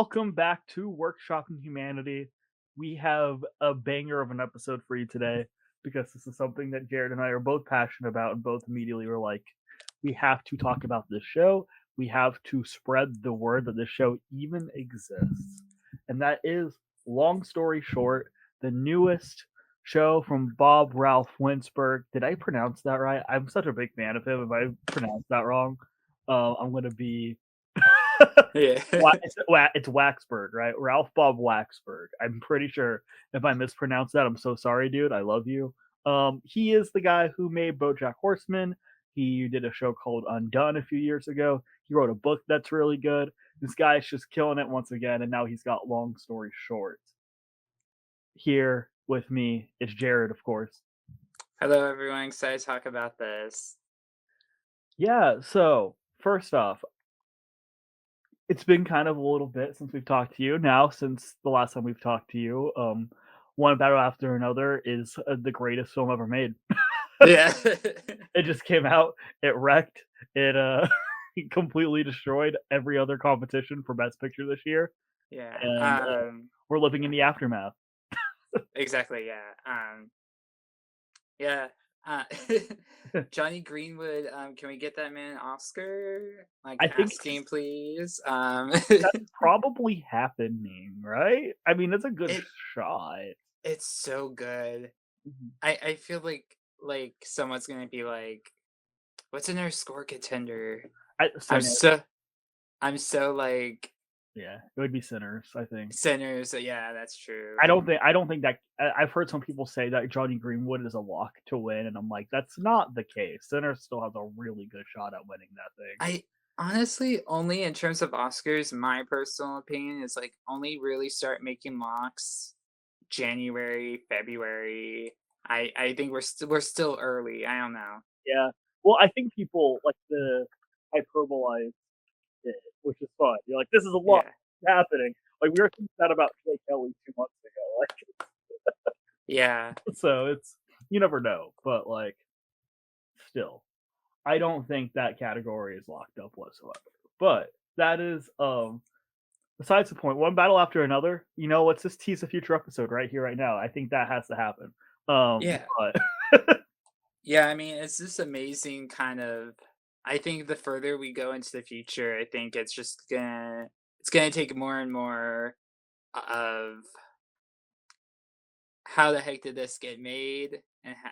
welcome back to Workshopping Humanity. We have a banger of an episode for you today because this is something that Jared and I are both passionate about, and both immediately were like, we have to talk about this show. We have to spread the word that this show even exists. And that is, long story short, the newest show from Bob Ralph Winsberg. Did I pronounce that right? I'm such a big fan of him. If I pronounce that wrong, I'm going to be Yeah. It's Waxberg, right? Ralph Bob Waxberg. I'm pretty sure if I mispronounce that, I'm so sorry, dude. I love you. He is the guy who made BoJack Horseman. He did a show called Undone a few years ago. He wrote a book that's really good. This guy's just killing it once again, and now he's got Long Story Short. Here with me is Jared, of course. Hello, everyone. Excited to talk about this. Yeah, so first off, it's been kind of a little bit since we've talked to you now, since the last time we've talked to you. One Battle After Another is the greatest film ever made. Yeah. It just came out, it wrecked, it completely destroyed every other competition for Best Picture this year, Yeah. and we're living in the aftermath. Exactly. Yeah. Yeah. Uh, Johnny Greenwood. Can we get that man an Oscar? Like I think asking, please. that's probably happening, right? I mean, it's a good it shot. it's so good. Mhm. I feel like someone's gonna be like, what's another score contender? I'm Sinners, so I'm so like yeah, it would be Sinners, I think. sinners. So yeah, that's true. I don't think that I've heard some people say that Johnny Greenwood is a lock to win, and I'm like, that's not the case. Sinners still has a really good shot at winning that thing. I honestly only in terms of Oscars, my personal opinion is like only really start making locks January, February. I think we're still early. I don't know. Yeah. Well, I think people like the hyperbolize it, which is fun. You're like, this is a lot Yeah. happening. Like we were thinking that about Jay Kelly 2 months ago. Yeah. Like, so it's you never know, but like still, I don't think that category is locked up whatsoever. But that is besides the point, one battle after another. Let's just tease a future episode right here, right now. I think that has to happen. Yeah. But Yeah, I mean, it's this amazing kind of I think the further we go into the future, I think it's gonna take more and more of how the heck did this get made?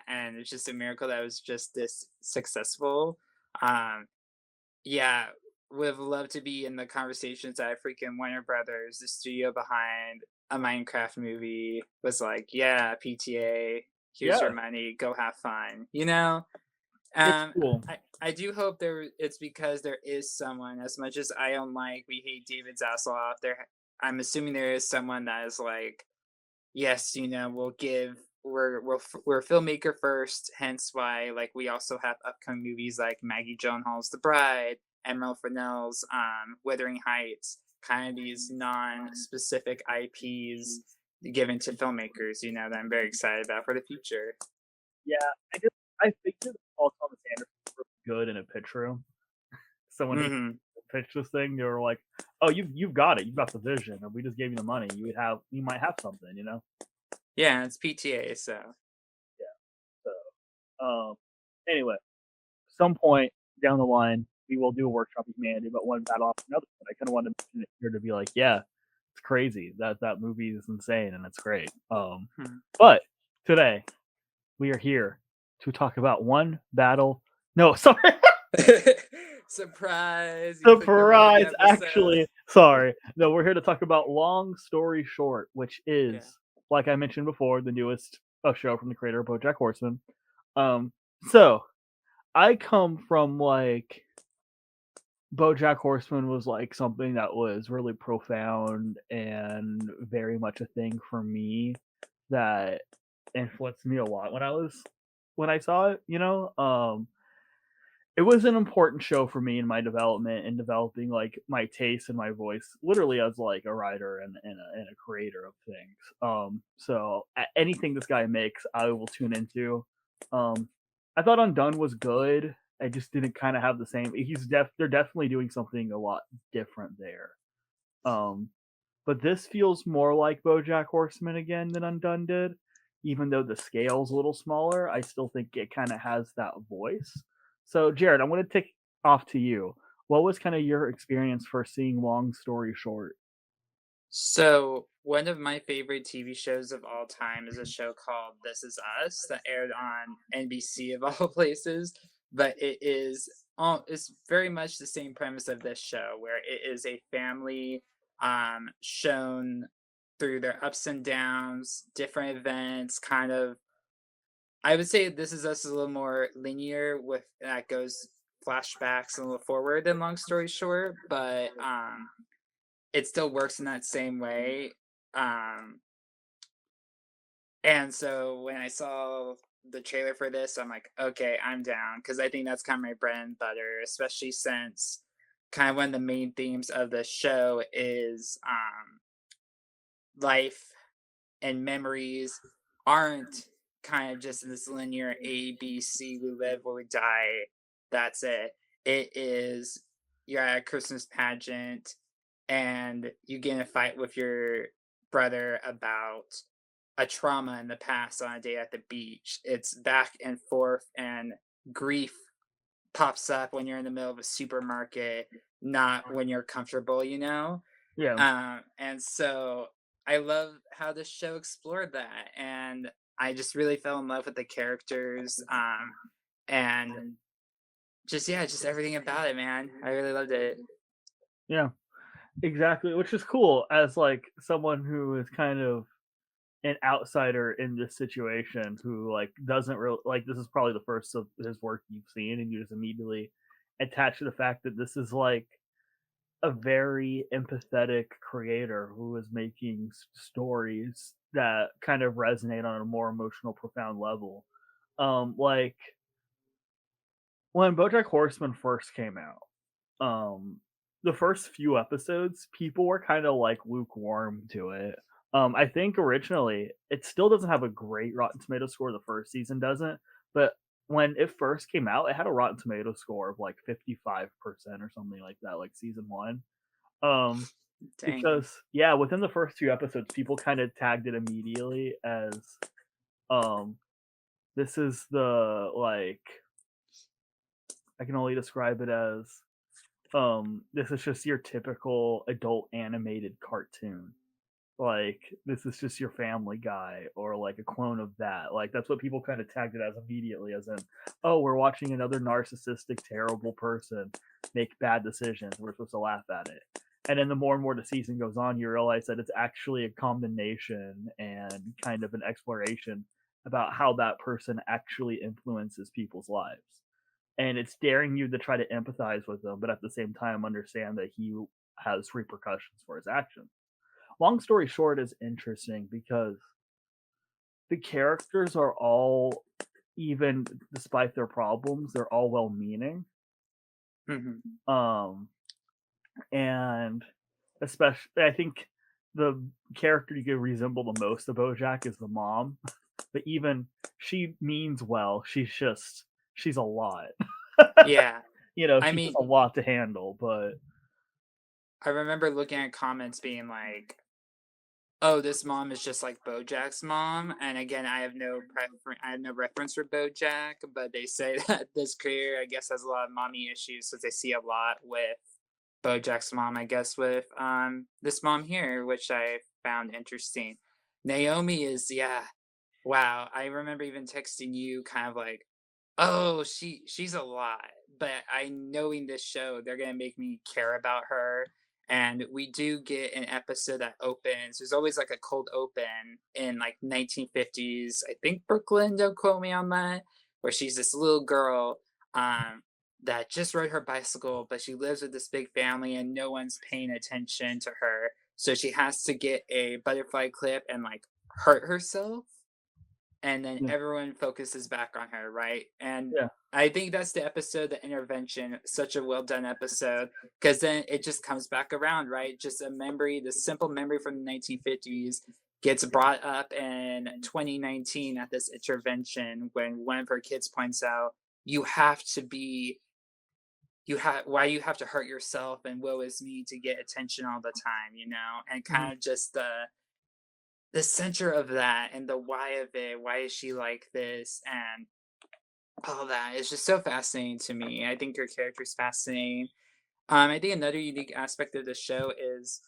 And it's just a miracle that it was just this successful. Um, yeah, would have loved to be in the conversations at freaking Warner Brothers, the studio behind a Minecraft movie, was like, yeah, PTA, here's your yeah, money, go have fun, you know? it's Um, cool. I do hope it's because there is someone, as much as I don't like, we hate David Zasloff, I'm assuming there is someone that is like, yes, we're a filmmaker first, hence why like we also have upcoming movies like Maggie Gyllenhaal's The Bride, Emerald Fennell's Wuthering Heights, kind of these non-specific IPs given to filmmakers, that I'm very excited about for the future. Yeah, I think that Paul Thomas Anderson's really good in a pitch room. So when he Hmm. pitched this thing, they were like, "Oh, you've got it. You've got the vision. If we just gave you the money, you might have something." Yeah, it's PTA, so Yeah. So, anyway, some point down the line, we will do a workshop of humanity, but one battle off another. But I kind of wanted to mention it here to be like, yeah, it's crazy that movie is insane and it's great. hmm. But today we are here to talk about one battle. No, sorry. Surprise! You clicked the wrong Surprise! episode. Actually, sorry. No, we're here to talk about Long Story Short, which Yeah. is, like I mentioned before, the newest show from the creator of BoJack Horseman. Um, so I come from like BoJack Horseman was like something that was really profound and very much a thing for me that influenced me a lot when I saw it. It was an important show for me in my development and developing like my taste and my voice, literally as like a writer and a creator of things. So anything this guy makes, I will tune into. Um, I thought Undone was good. I just didn't kind of have the same. They're definitely doing something a lot different there. Um, but this feels more like BoJack Horseman again than Undone did. Even though the scale's a little smaller, I still think it kind of has that voice. So, Jared, I'm going to take off to you. What was kind of your experience for seeing Long Story Short? So, one of my favorite TV shows of all time is a show called This Is Us that aired on NBC of all places, but it's very much the same premise of this show where it is a family shown through their ups and downs, different events, kind of. I would say This Is Us is a little more linear with that goes flashbacks and a little forward than Long Story Short, but it still works in that same way. Um, and so when I saw the trailer for this, I'm like, okay, I'm down because I think that's kind of my bread and butter, especially since kind of one of the main themes of the show is life and memories aren't kind of just in this linear A, B, C, we live or we die. That's it. It is you're at a Christmas pageant and you get in a fight with your brother about a trauma in the past on a day at the beach. It's back and forth, and grief pops up when you're in the middle of a supermarket, not when you're comfortable, you know? Yeah, And so I love how the show explored that. And I just really fell in love with the characters. And just, yeah, just everything about it, man. I really loved it. yeah, exactly. Which is cool as like someone who is kind of an outsider in this situation who like doesn't really like this is probably the first of his work you've seen and you just immediately attach to the fact that this is like a very empathetic creator who is making stories that kind of resonate on a more emotional profound level. Like when BoJack Horseman first came out, um the first few episodes people were kind of like lukewarm to it. I think originally it still doesn't have a great Rotten Tomato score. The first season doesn't, but when it first came out it had a Rotten Tomato score of like 55% or something like that, like season one. um Dang. because yeah, within the first two episodes people kind of tagged it immediately as um this is the like I can only describe it as this is just your typical adult animated cartoon. Like this is just your Family Guy or like a clone of that. Like that's what people kind of tagged it as immediately, as in, oh, we're watching another narcissistic, terrible person make bad decisions. We're supposed to laugh at it. And then the more and more the season goes on, you realize that it's actually a combination and kind of an exploration about how that person actually influences people's lives. And it's daring you to try to empathize with him, but at the same time understand that he has repercussions for his actions. Long story short is interesting because the characters are all, even despite their problems, they're all well meaning. Hmm. Um and especially I think the character you could resemble the most of Bojack is the mom. But even she means well. She's a lot. Yeah. I She's just mean, a lot to handle, but I remember looking at comments being like, "Oh, this mom is just like BoJack's mom." And again, I have no reference for BoJack, but they say that this creator, I guess, has a lot of mommy issues because they see a lot with BoJack's mom. I guess with this mom here, which I found interesting. Naomi is, yeah, wow. I remember even texting you, kind of like, "Oh, she's a lot." But I knowing this show, they're gonna make me care about her. And we do get an episode that opens. There's always like a cold open in like 1950s, I think Brooklyn. Don't quote me on that. Where she's this little girl um, that just rode her bicycle, but she lives with this big family and no one's paying attention to her. So she has to get a butterfly clip and like hurt herself, and then yeah, everyone focuses back on her, right? And yeah, I think that's the episode, the intervention, such a well done episode, because then it just comes back around, right? Just a memory, the simple memory from the 1950s gets brought up in 2019 at this intervention when one of her kids points out, you have to be why you have to hurt yourself and woe is me to get attention all the time, and Mhm. kind of just the center of that and the why of it. Why is she like this? And all that is just so fascinating to me. I think your character is fascinating. I think another unique aspect of the show is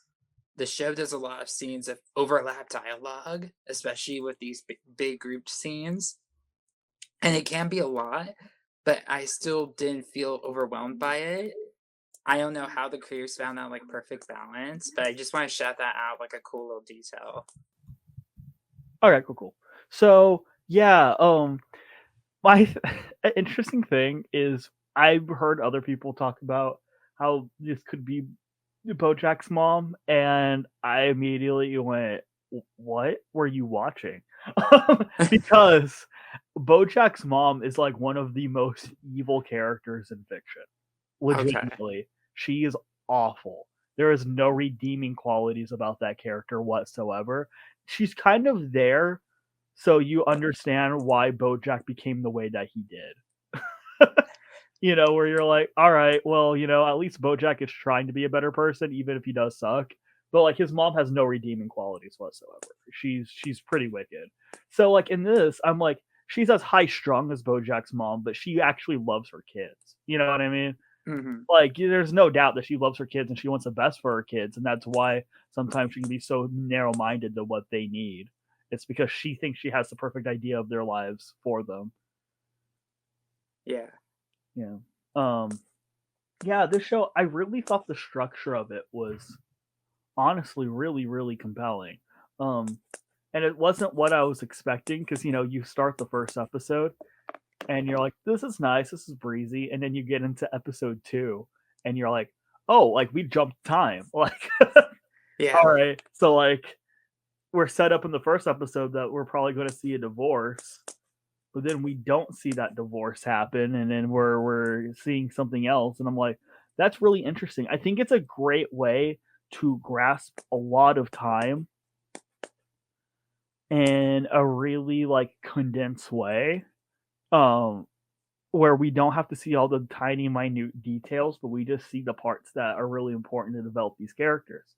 the show does a lot of scenes of overlap dialogue, especially with these big group scenes. And it can be a lot, but I still didn't feel overwhelmed by it. I don't know how the creators found that like perfect balance, but I just want to shout that out like a cool little detail. Okay, cool, cool. So yeah, my interesting thing is I've heard other people talk about how this could be BoJack's mom, and I immediately went, "What were you watching?" Because BoJack's mom is like one of the most evil characters in fiction. Okay. Legitimately, she is awful. There is no redeeming qualities about that character whatsoever. She's kind of there so you understand why BoJack became the way that he did. Where you're like, all right, well, at least BoJack is trying to be a better person, even if he does suck. But like his mom has no redeeming qualities whatsoever. She's pretty wicked. So like in this, I'm like, she's as high strung as BoJack's mom, but she actually loves her kids. You know what I mean? Hmm. Like there's no doubt that she loves her kids and she wants the best for her kids, and that's why sometimes she can be so narrow minded to what they need. It's because she thinks she has the perfect idea of their lives for them. Yeah. Yeah. Um yeah, this show I really thought the structure of it was honestly really, really compelling. Um and it wasn't what I was expecting because you start the first episode and you're like, this is nice, this is breezy, and then you get into episode two and you're like, oh, like we jumped time. Like Yeah. all right. So like we're set up in the first episode that we're probably going to see a divorce, but then we don't see that divorce happen, and then we're seeing something else, and I'm like, that's really interesting. I think it's a great way to grasp a lot of time in a really like condensed way. Um where we don't have to see all the tiny minute details, but we just see the parts that are really important to develop these characters.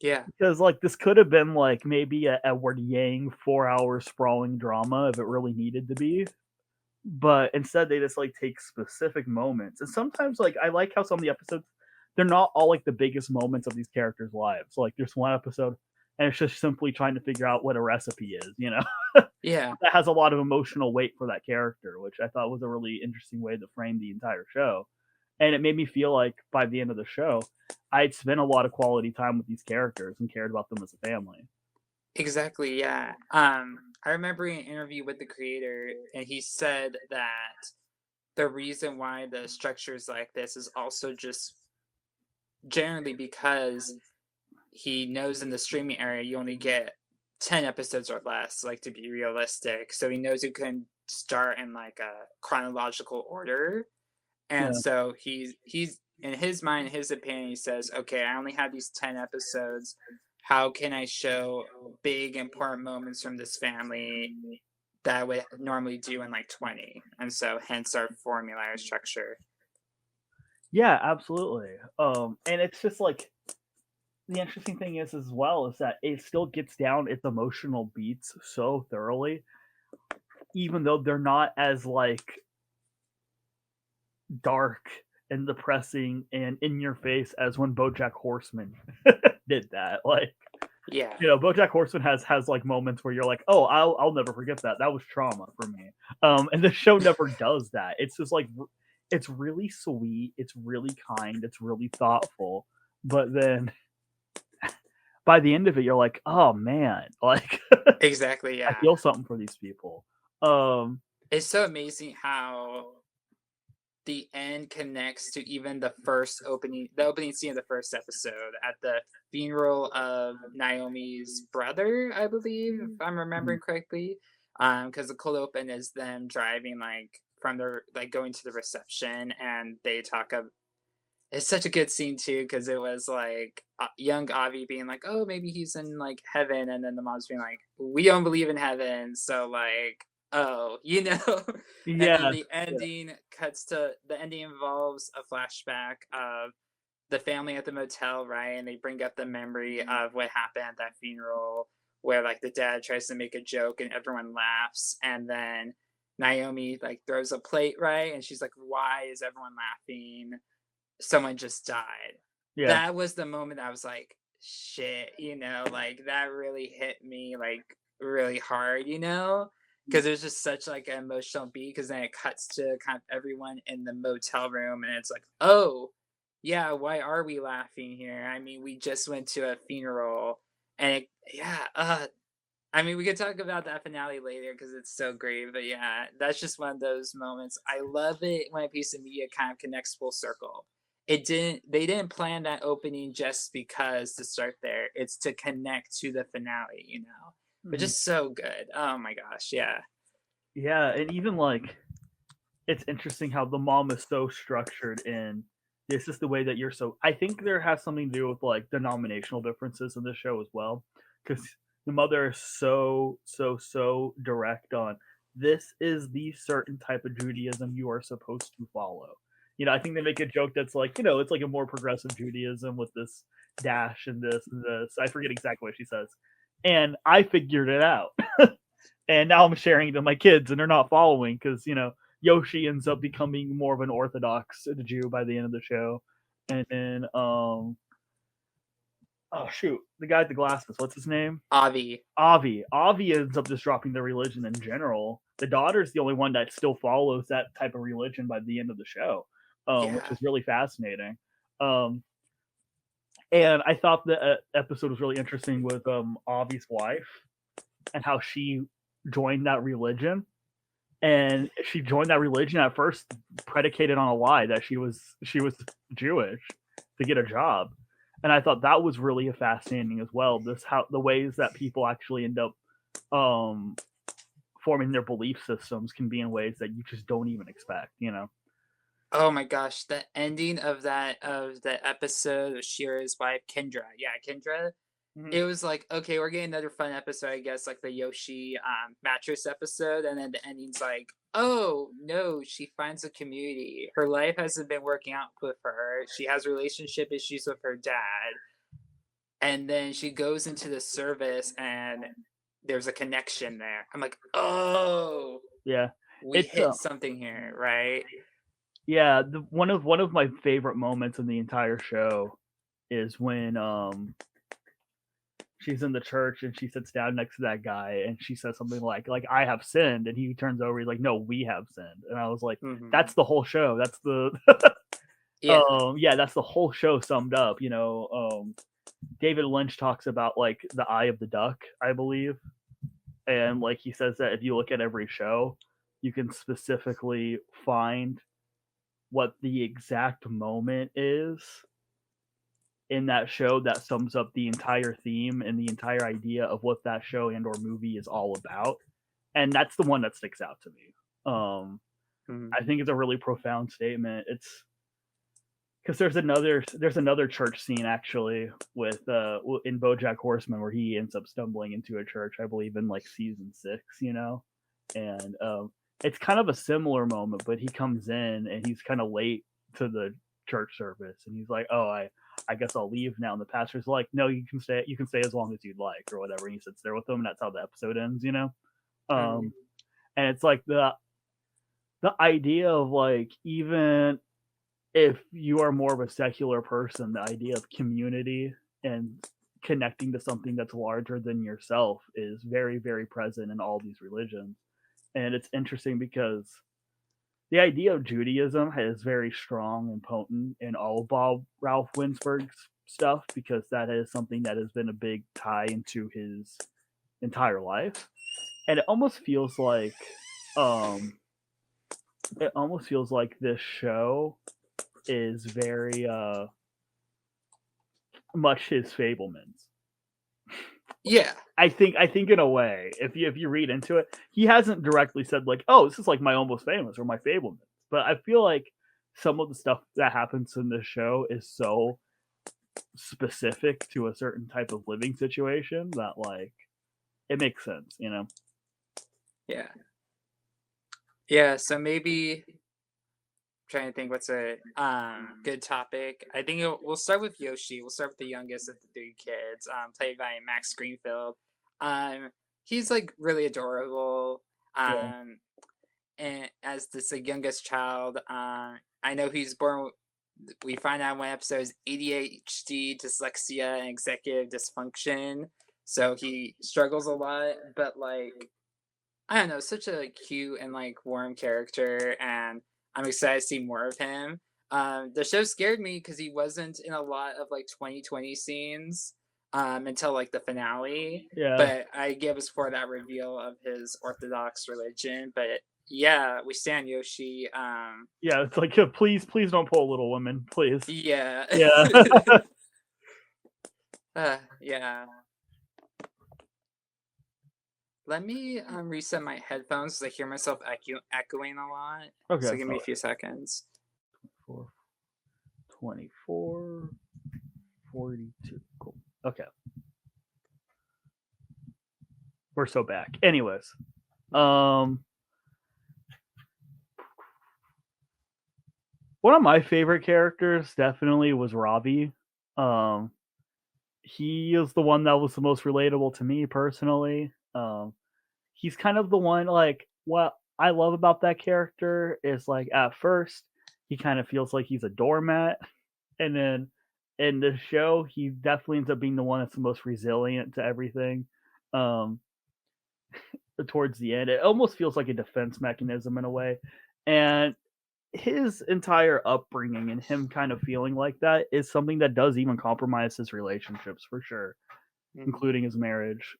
Yeah. Because like this could have been like maybe a Edward Yang 4 hour sprawling drama if it really needed to be. But instead they just like take specific moments. And sometimes like I like how some of the episodes they're not all like the biggest moments of these characters' lives. Like there's one episode and it's just simply trying to figure out what a recipe is. Yeah. That has a lot of emotional weight for that character, which I thought was a really interesting way to frame the entire show. And it made me feel like by the end of the show, I'd spent a lot of quality time with these characters and cared about them as a family. Exactly, yeah. I remember an interview with the creator, and he said that the reason why the structure is like this is also just generally because he knows in the streaming area you only get 10 episodes or less, like to be realistic. So he knows you can start in like a chronological order. And Yeah. so he's in his mind, his opinion, he says, okay, I only have these 10 episodes. How can I show big important moments from this family that I would normally do in like 20? And so hence our formula or structure. Yeah, absolutely. And it's just like the interesting thing is as well is that it still gets down its emotional beats so thoroughly, even though they're not as like dark and depressing and in your face as when BoJack Horseman did that. Like, Yeah. BoJack Horseman has like moments where you're like, oh, I'll never forget that. That was trauma for me. And the show never does that. It's just like it's really sweet. It's really kind. It's really thoughtful. But then by the end of it, you're like, oh man, like Exactly. I Yeah. feel something for these people. Um, It's so amazing how the end connects to even the opening scene of the first episode at the funeral of Naomi's brother, I believe, if I'm remembering correctly. Because the cold open is them driving like from the like going to the reception, and they talk of. It's such a good scene too, because it was like young Avi being like, "Oh, maybe he's in like heaven," and then the mom's being like, "We don't believe in heaven, so like." oh, and then Yes, the yeah, ending cuts to the ending involves a flashback of the family at the motel, right? And they bring up the memory of what happened at that funeral, where like the dad tries to make a joke and everyone laughs, and then Naomi like throws a plate, right? And she's like, "Why is everyone laughing? Someone just died." yeah. That was the moment I was like, "Shit," like that really hit me like really hard, because it was just such like an emotional beat. Because then it cuts to kind of everyone in the motel room, and it's like, "Oh, yeah, why are we laughing here? I mean, we just went to a funeral, and yeah, I mean, we could talk about that finale later because it's so great. But yeah, that's just one of those moments. I love it when a piece of media kind of connects full circle. They didn't plan that opening just because to start there. It's to connect to the finale, but Mhm. just so good. Oh my gosh, yeah. Yeah, and even like it's interesting how the mom is so structured in this is the way that you're so I think there has something to do with like denominational differences in this show as well. Because the mother is so direct on this is the certain type of Judaism you are supposed to follow. I think they make a joke that's like, it's like a more progressive Judaism with this dash and this and this. I forget exactly what she says. And I figured it out. And now I'm sharing it to my kids, and they're not following because Yoshi ends up becoming more of an Orthodox Jew by the end of the show, and then oh shoot, the guy with the glasses, what's his name? Avi. Avi ends up just dropping the religion in general. The daughter's the only one that still follows that type of religion by the end of the show, which Yeah. is really fascinating. Um, and I thought the episode was really interesting with Avi's wife and how she joined that religion, and she joined that religion at first predicated on a lie that she was Jewish to get a job. And I thought that was really fascinating as well. This how the ways that people actually end up um, forming their belief systems can be in ways that you just don't even expect. Oh my gosh, the ending of the episode of Shira's wife, Kendra. Yeah, Kendra. Mhm. It was like, okay, we're getting another fun episode, I guess, like the Yoshi mattress episode, and then the ending's like, oh no, she finds a community. Her life hasn't been working out with her. She has relationship issues with her dad, and then she goes into the service, and there's a connection there. I'm like, oh, Yeah, we it's hit something here, right? yeah. One of my favorite moments in the entire show is when she's in the church and she sits down next to that guy and she says something like I have sinned, and he turns over, he's like, no, we have sinned. And I was like, Hmm. that's the whole show. That's the Yeah. yeah, that's the whole show summed up. David Lynch talks about like the eye of the duck, I believe. And like he says that if you look at every show, you can specifically find what the exact moment is in that show that sums up the entire theme and the entire idea of what that show and or movie is all about. And that's the one that sticks out to me. Um, Hmm. I think it's a really profound statement. It's because there's another church scene actually with in BoJack Horseman where he ends up stumbling into a church, I believe in like season 6, and it's kind of a similar moment, but he comes in and he's kind of late to the church service, and he's like, "Oh, I guess I'll leave now." And the pastor's like, "No, you can stay. You can stay as long as you'd like, or whatever." And he sits there with them, and that's how the episode ends. Hmm. Um, and it's like the idea of like even if you are more of a secular person, the idea of community and connecting to something that's larger than yourself is very, very present in all these religions. And it's interesting because the idea of Judaism is very strong and potent in all of Bob Ralph Winsberg's stuff because that is something that has been a big tie into his entire life. And um it almost feels like this show is very much his Fablemans. Yeah. I think in a way, if you read into it, he hasn't directly said like, "Oh, this is like my Almost Famous or my Fablemans," but I feel like some of the stuff that happens in this show is so specific to a certain type of living situation that like it makes sense. Yeah. Yeah, so maybe trying to think what's a good topic. I think we'll start with Yoshi. We'll start with the youngest of the three kids, played by Max Greenfield. Um, he's like really adorable. Yeah. Um, and as this like, youngest child, I know he's born. We find out in one episode is ADHD, dyslexia, and executive dysfunction. So he struggles a lot, but like I don't know, such a like, cute and like warm character, and I'm excited to see more of him. The show scared me because he wasn't in a lot of like 2020 scenes until like the finale, Yeah. but I gave us for that reveal of his Orthodox religion. But yeah, we stand Yoshi. Yeah, it's like, please, please don't pull Little Women, please. Yeah, Yeah. yeah. Let me reset my headphones because I hear myself echoing a lot. Okay, So give me a so few seconds. 4, 24, 42. Cool. Okay. We're so back. Anyways, one of my favorite characters definitely was Ravi. Um, he is the one that was the most relatable to me personally. He's kind of the one like what I love about that character is like at first he kind of feels like he's a doormat, and then in the show he definitely ends up being the one that's the most resilient to everything. Um, towards the end, it almost feels like a defense mechanism in a way, and his entire upbringing and him kind of feeling like that is something that does even compromise his relationships for sure, Mhm. including his marriage.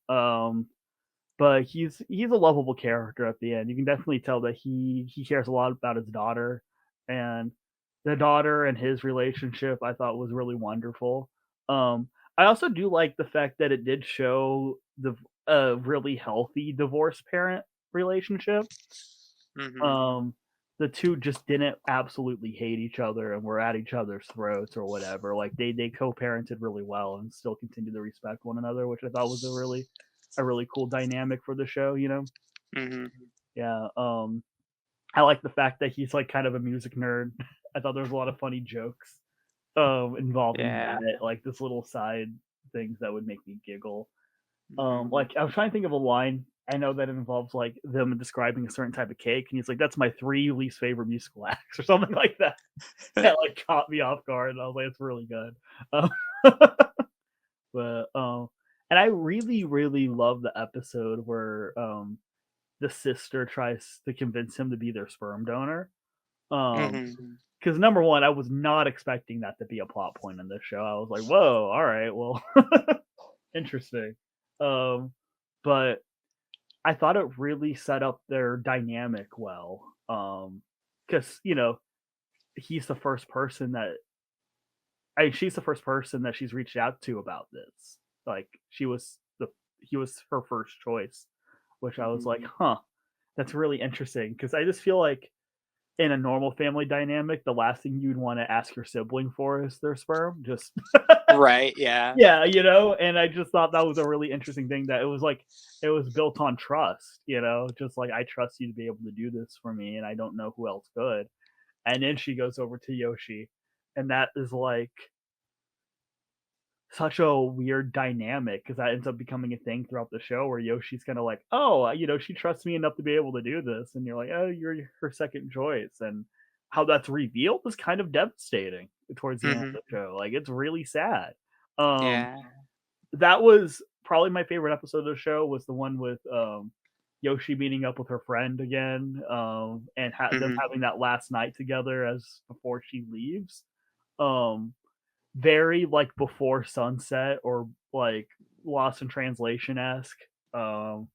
But he's a lovable character at the end. You can definitely tell that he cares a lot about his daughter, and the daughter and his relationship I thought was really wonderful. I also do like the fact that it did show the a really healthy divorced parent relationship. Mhm. um the two just didn't absolutely hate each other and were at each other's throats or whatever. Like they co-parented really well and still continue to respect one another, which I thought was a really cool dynamic for the show, you know. Mhm. Yeah. I like the fact that he's like kind of a music nerd. I thought there was a lot of funny jokes involving Yeah. that, like this little side things that would make me giggle. Mhm. Like I was trying to think of a line. I know that it involves like them describing a certain type of cake, and he's like, "That's my three least favorite musical acts," or something like that. That like caught me off guard, and I was like, "It's really good." Um, but and I really, really love the episode where the sister tries to convince him to be their sperm donor. Mhm. Because number one, I was not expecting that to be a plot point in this show. I was like, "Whoa, all right, well, interesting." Um, but I thought it really set up their dynamic well. Because you know he's the first person that she's the first person that she's reached out to about this. Like he was her first choice, which I was Mhm. like, huh, that's really interesting. Because I just feel like in a normal family dynamic, the last thing you'd want to ask your sibling for is their sperm. Just Right, yeah. yeah, you know. And I just thought that was a really interesting thing that it was like it was built on trust, you know, just like I trust you to be able to do this for me, and I don't know who else could. And then she goes over to Yoshi, and that is like such a weird dynamic because that ends up becoming a thing throughout the show where Yoshi's kind of like, oh, you know, she trusts me enough to be able to do this, and you're like, oh, you're her second choice, and how that's revealed is kind of devastating towards the end of Mhm. the show. Like it's really sad. Um, Yeah. that was probably my favorite episode of the show was the one with Yoshi meeting up with her friend again, and them Mhm. having that last night together as before she leaves. Um, very like before sunset or like Lost in Translation esque. Um,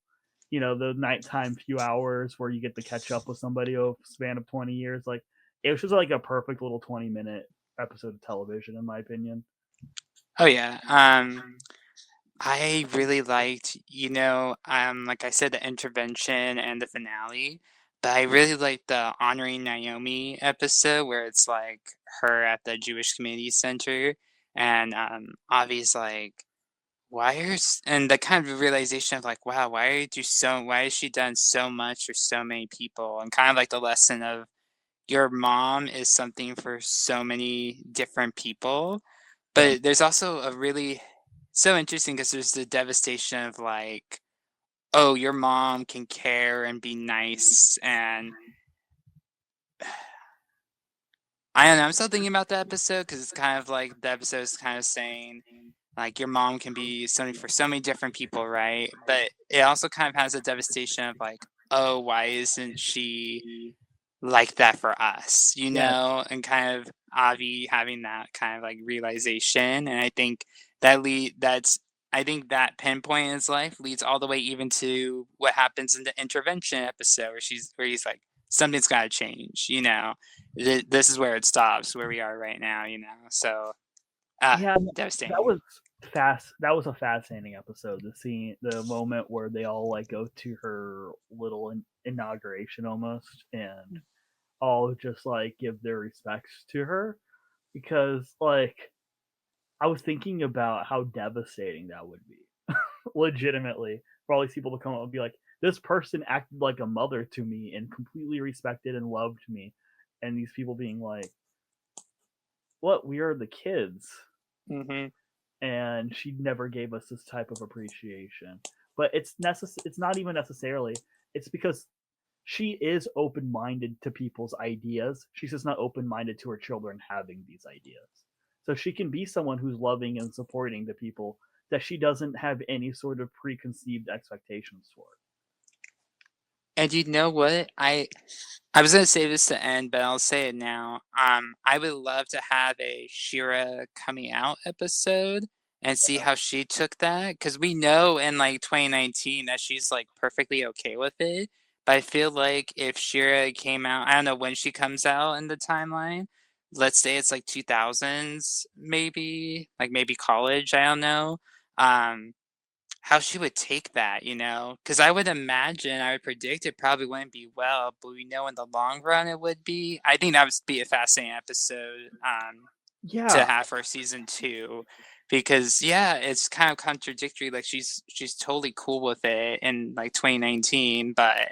you know, the nighttime few hours where you get to catch up with somebody over a span of 20 years. Like it was just like a perfect little 20-minute episode of television, in my opinion. Oh yeah. I really liked, like I said, the intervention and the finale, but I really liked the honoring Naomi episode where it's like her at the Jewish Community Center, and Avi's like, and the kind of realization of like, wow, why has she done so much for so many people? And kind of like the lesson of your mom is something for so many different people. Yeah. But there's also a really so interesting because there's the devastation of like, oh, your mom can care and be nice. And I don't know, I'm still thinking about that episode because it's kind of like the episode is kind of saying, like, your mom can be something for so many different people, right? But it also kind of has a devastation of like, oh, why isn't she like that for us, you Yeah. know? And kind of Avi having that kind of like realization. And I think I think that pinpoint in his life leads all the way even to what happens in the intervention episode where he's like, something's got to change, you know? This is where it stops, where we are right now, you know? So, Yeah, that devastating. was that was a fascinating episode. The moment where they all like go to her little inauguration almost, and all just like give their respects to her, because like I was thinking about how devastating that would be, legitimately, for all these people to come up and be like, this person acted like a mother to me and completely respected and loved me, and these people being like, what, we are the kids, Hmm. and she never gave us this type of appreciation. But it's not even necessarily, it's because she is open minded to people's ideas. She's just not open minded to her children having these ideas. So she can be someone who's loving and supporting the people that she doesn't have any sort of preconceived expectations for. And you know what? I was gonna say this to end, but I'll say it now. I would love to have a Shira coming out episode and see how she took that, because we know in like 2019 that she's like perfectly okay with it. But I feel like if Shira came out, I don't know when she comes out in the timeline. Let's say it's like 2000s, maybe like maybe college. I don't know. Um, how she would take that, you know? Because I would imagine, I would predict it probably wouldn't be well, but we know in the long run it would be. I think that would be a fascinating episode to Yeah, have for season two, because yeah, it's kind of contradictory. Like she's totally cool with it in like 2019, but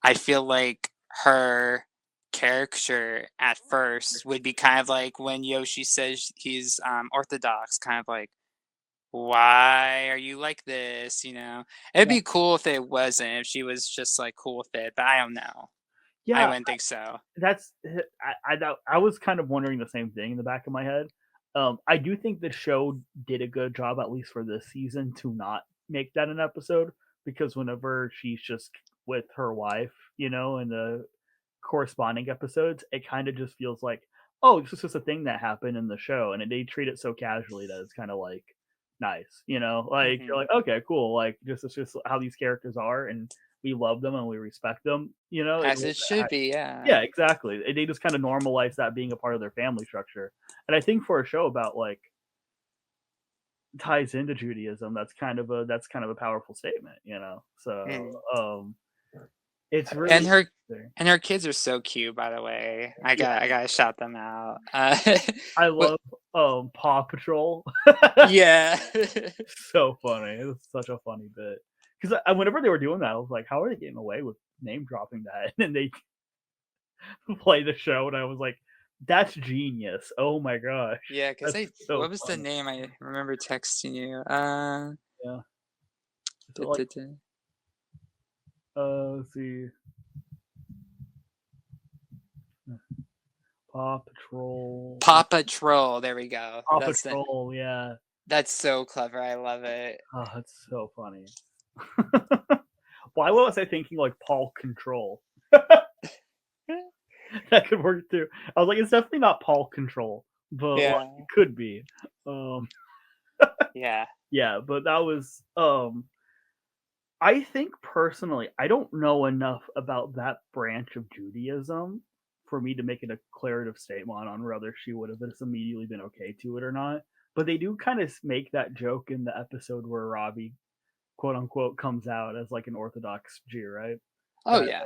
I feel like her character at first would be kind of like when Yoshi says he's orthodox, kind of like, why are you like this? You know, it'd yeah, be cool if it wasn't, if she was just like cool with it, but I don't know. I yeah. wouldn't think so. That's I was kind of wondering the same thing in the back of my head. I do think the show did a good job, at least for this season, to not make that an episode, because whenever she's just with her wife, in the corresponding episodes, it kind of just feels like, oh, this is just a thing that happened in the show, and they treat it so casually that it's kind of like nice, like you're Hmm. like, okay, cool, like this is just how these characters are, and we love them and we respect them, As it should be, yeah. yeah, exactly. They just kind of normalize that being a part of their family structure. And I think for a show about like ties into Judaism, that's kind of a powerful statement, So Mm. it's And really her interesting. and her kids are so cute, by the way. Yeah, I gotta shout them out. I What? love Paw Patrol. Yeah. So funny. It's such a funny bit. Because whenever they were doing that, I was like, how are they getting away with name dropping that? And then they play the show, and I was like, that's genius. Oh my gosh. Yeah, because That's I so what was the funny. name? I remember texting you. Yeah. Is it Duh, like duh, duh. let's see, Paw Patrol. Paw Patrol. There we go. Paw Patrol, yeah. That's so clever. I love it. Oh, that's so funny. Why was I thinking like Paw Control? That could work too. I was like, it's definitely not Paw Control, but like Yeah. it could be. Um, Yeah. yeah, but that was I think personally, I don't know enough about that branch of Judaism for me to make a declarative statement on whether she would have just immediately been okay to it or not. But they do kind of make that joke in the episode where Robbie, quote unquote, comes out as like an Orthodox Jew, right? Oh That yeah.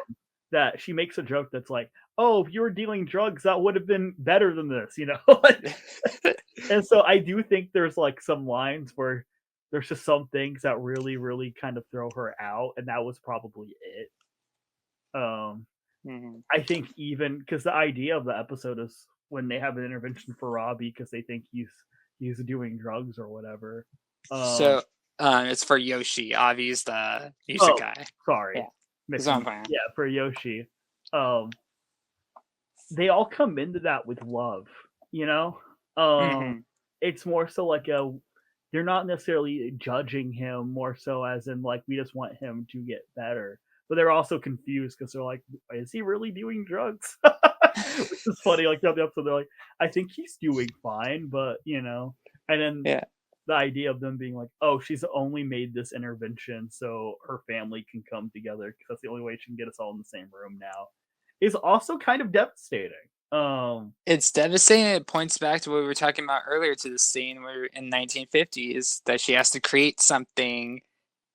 that she makes a joke that's like, "Oh, if you were dealing drugs, that would have been better than this," And so I do think there's like some lines where there's just some things that really, really kind of throw her out, and that was probably it. Um, Mhm. I think even because the idea of the episode is when they have an intervention for Robbie because they think he's doing drugs or whatever. Um, So, it's for Yoshi. Avi's the music oh, guy. sorry, Yeah, that's what I'm mixing. playing. Yeah, for Yoshi. Um, they all come into that with love, you know. Um, Mhm. it's more so like a they're not necessarily judging him, more so as in like we just want him to get better. But they're also confused because they're like, is he really doing drugs? Which is funny. Like throughout the episode, they're like, I think he's doing fine, but you know. And then Yeah. the idea of them being like, oh, she's only made this intervention so her family can come together because that's the only way she can get us all in the same room now, is also kind of devastating. It's devastating. It points back to what we were talking about earlier to the scene where in 1950s that she has to create something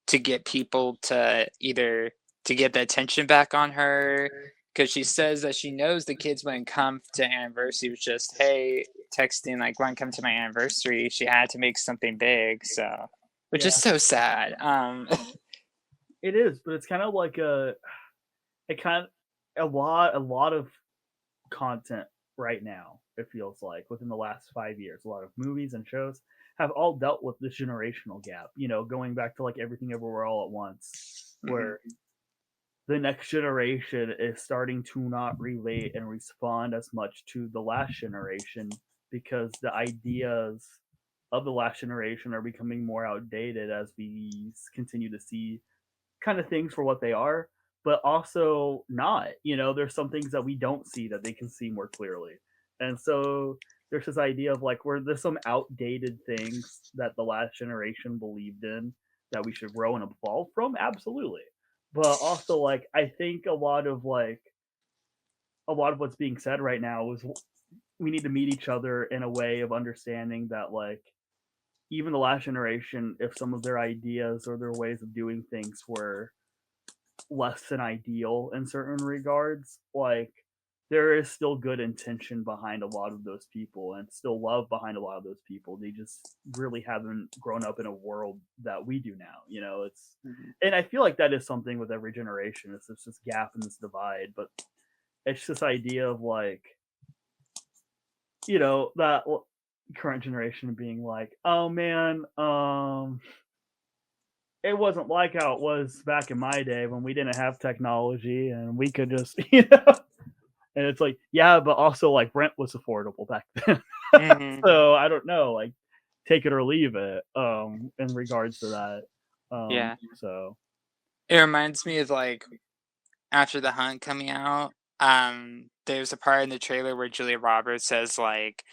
to get people to either to get the attention back on her because she says that she knows the kids wouldn't come to anniversary with just hey texting like want to come to my anniversary. She had to make something big, so which Yeah, is so sad. it is, but it's kind of like it kind of a lot of content right now. It feels like within the last 5 years, a lot of movies and shows have all dealt with this generational gap. You know, going back to like Everything Everywhere All at Once, Mhm. where the next generation is starting to not relate and respond as much to the last generation because the ideas of the last generation are becoming more outdated as we continue to see kind of things for what they are, but also not. You know, there's some things that we don't see that they can see more clearly. And so there's this idea of like where there's some outdated things that the last generation believed in that we should grow and evolve from, absolutely. But also like I think a lot of what's being said right now is we need to meet each other in a way of understanding that like even the last generation, if some of their ideas or their ways of doing things were less than ideal in certain regards, like there is still good intention behind a lot of those people and still love behind a lot of those people. They just really haven't grown up in a world that we do now. You know, it's Mhm. and I feel like that is something with every generation. It's just this gap and this divide, but it's this idea of like, you know, that current generation being like, oh man, it wasn't like how it was back in my day when we didn't have technology and we could just, you know, and it's like, yeah, but also like rent was affordable back then. Mhm. So I don't know, like take it or leave it, in regards to that. Yeah. So It reminds me of like after The Hunt coming out, there's a part in the trailer where Julia Roberts says like,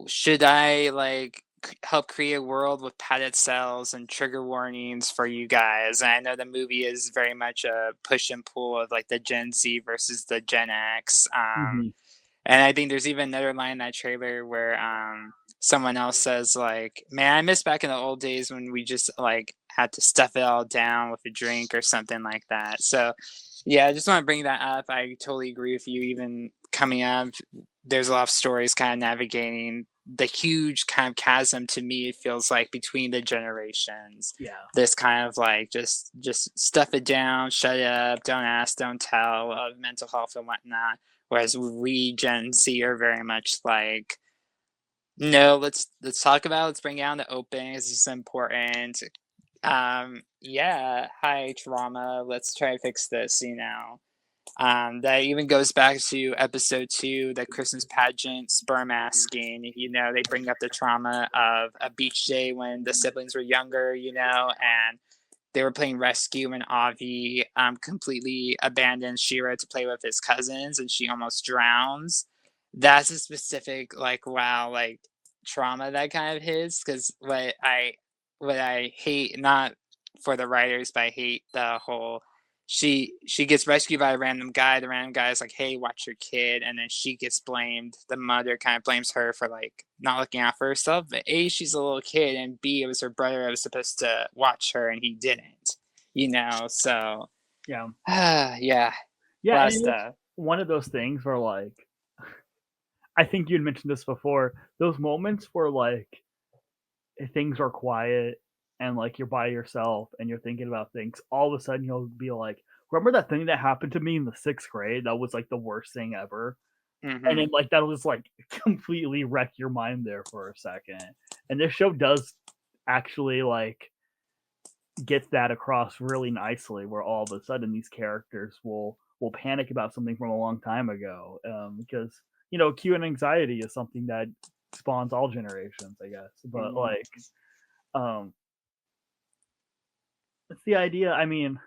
"Should I like help create a world with padded cells and trigger warnings for you guys?" And I know the movie is very much a push and pull of like the Gen Z versus the Gen X. mhm. And I think there's even another line in that trailer where someone else says like, "Man, I miss back in the old days when we just like had to stuff it all down with a drink or something like that." So, yeah, I just want to bring that up. I totally agree with you. Even coming up, there's a lot of stories kind of navigating the huge kind of chasm to me. It feels like between the generations. Yeah. This kind of like just stuff it down, shut it up, don't ask, don't tell of mental health and whatnot. Whereas we Gen Z are very much like, no, let's talk about it, let's bring it out in the open. This is important. Yeah, hi trauma. Let's try to fix this. That even goes back to episode 2, the Christmas pageant, sperm asking. They bring up the trauma of a beach day when the siblings were younger. And they were playing rescue and Avi completely abandons Shira to play with his cousins and she almost drowns. That's a specific like wow like trauma that kind of hits because what I hate not for the writers but I hate the whole she gets rescued by a random guy. The random guy is like, "Hey, watch your kid," and then she gets blamed. The mother kind of blames her for like not looking out for herself. But A, she's a little kid, and B, it was her brother that was supposed to watch her, and he didn't. So Yeah. yeah, a Yeah, lot and of it's stuff. one of those things where like I think you'd mentioned this before. Those moments where like things are quiet and like you're by yourself and you're thinking about things, all of a sudden you'll be like, remember that thing that happened to me in the 6th grade? That was like the worst thing ever. And Mm-hmm. then like that'll just like completely wreck your mind there for a second. And this show does actually like gets that across really nicely, where all of a sudden these characters will panic about something from a long time ago, because acute anxiety is something that spawns all generations, I guess. But Mm-hmm. like, um, it's the idea. I mean,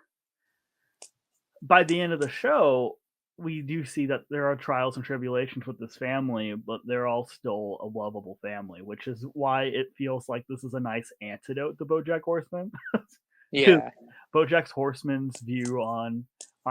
by the end of the show, we do see that there are trials and tribulations with this family, but they're all still a lovable family, which is why it feels like this is a nice antidote to BoJack Horseman. Because Yeah. BoJack Horseman's view on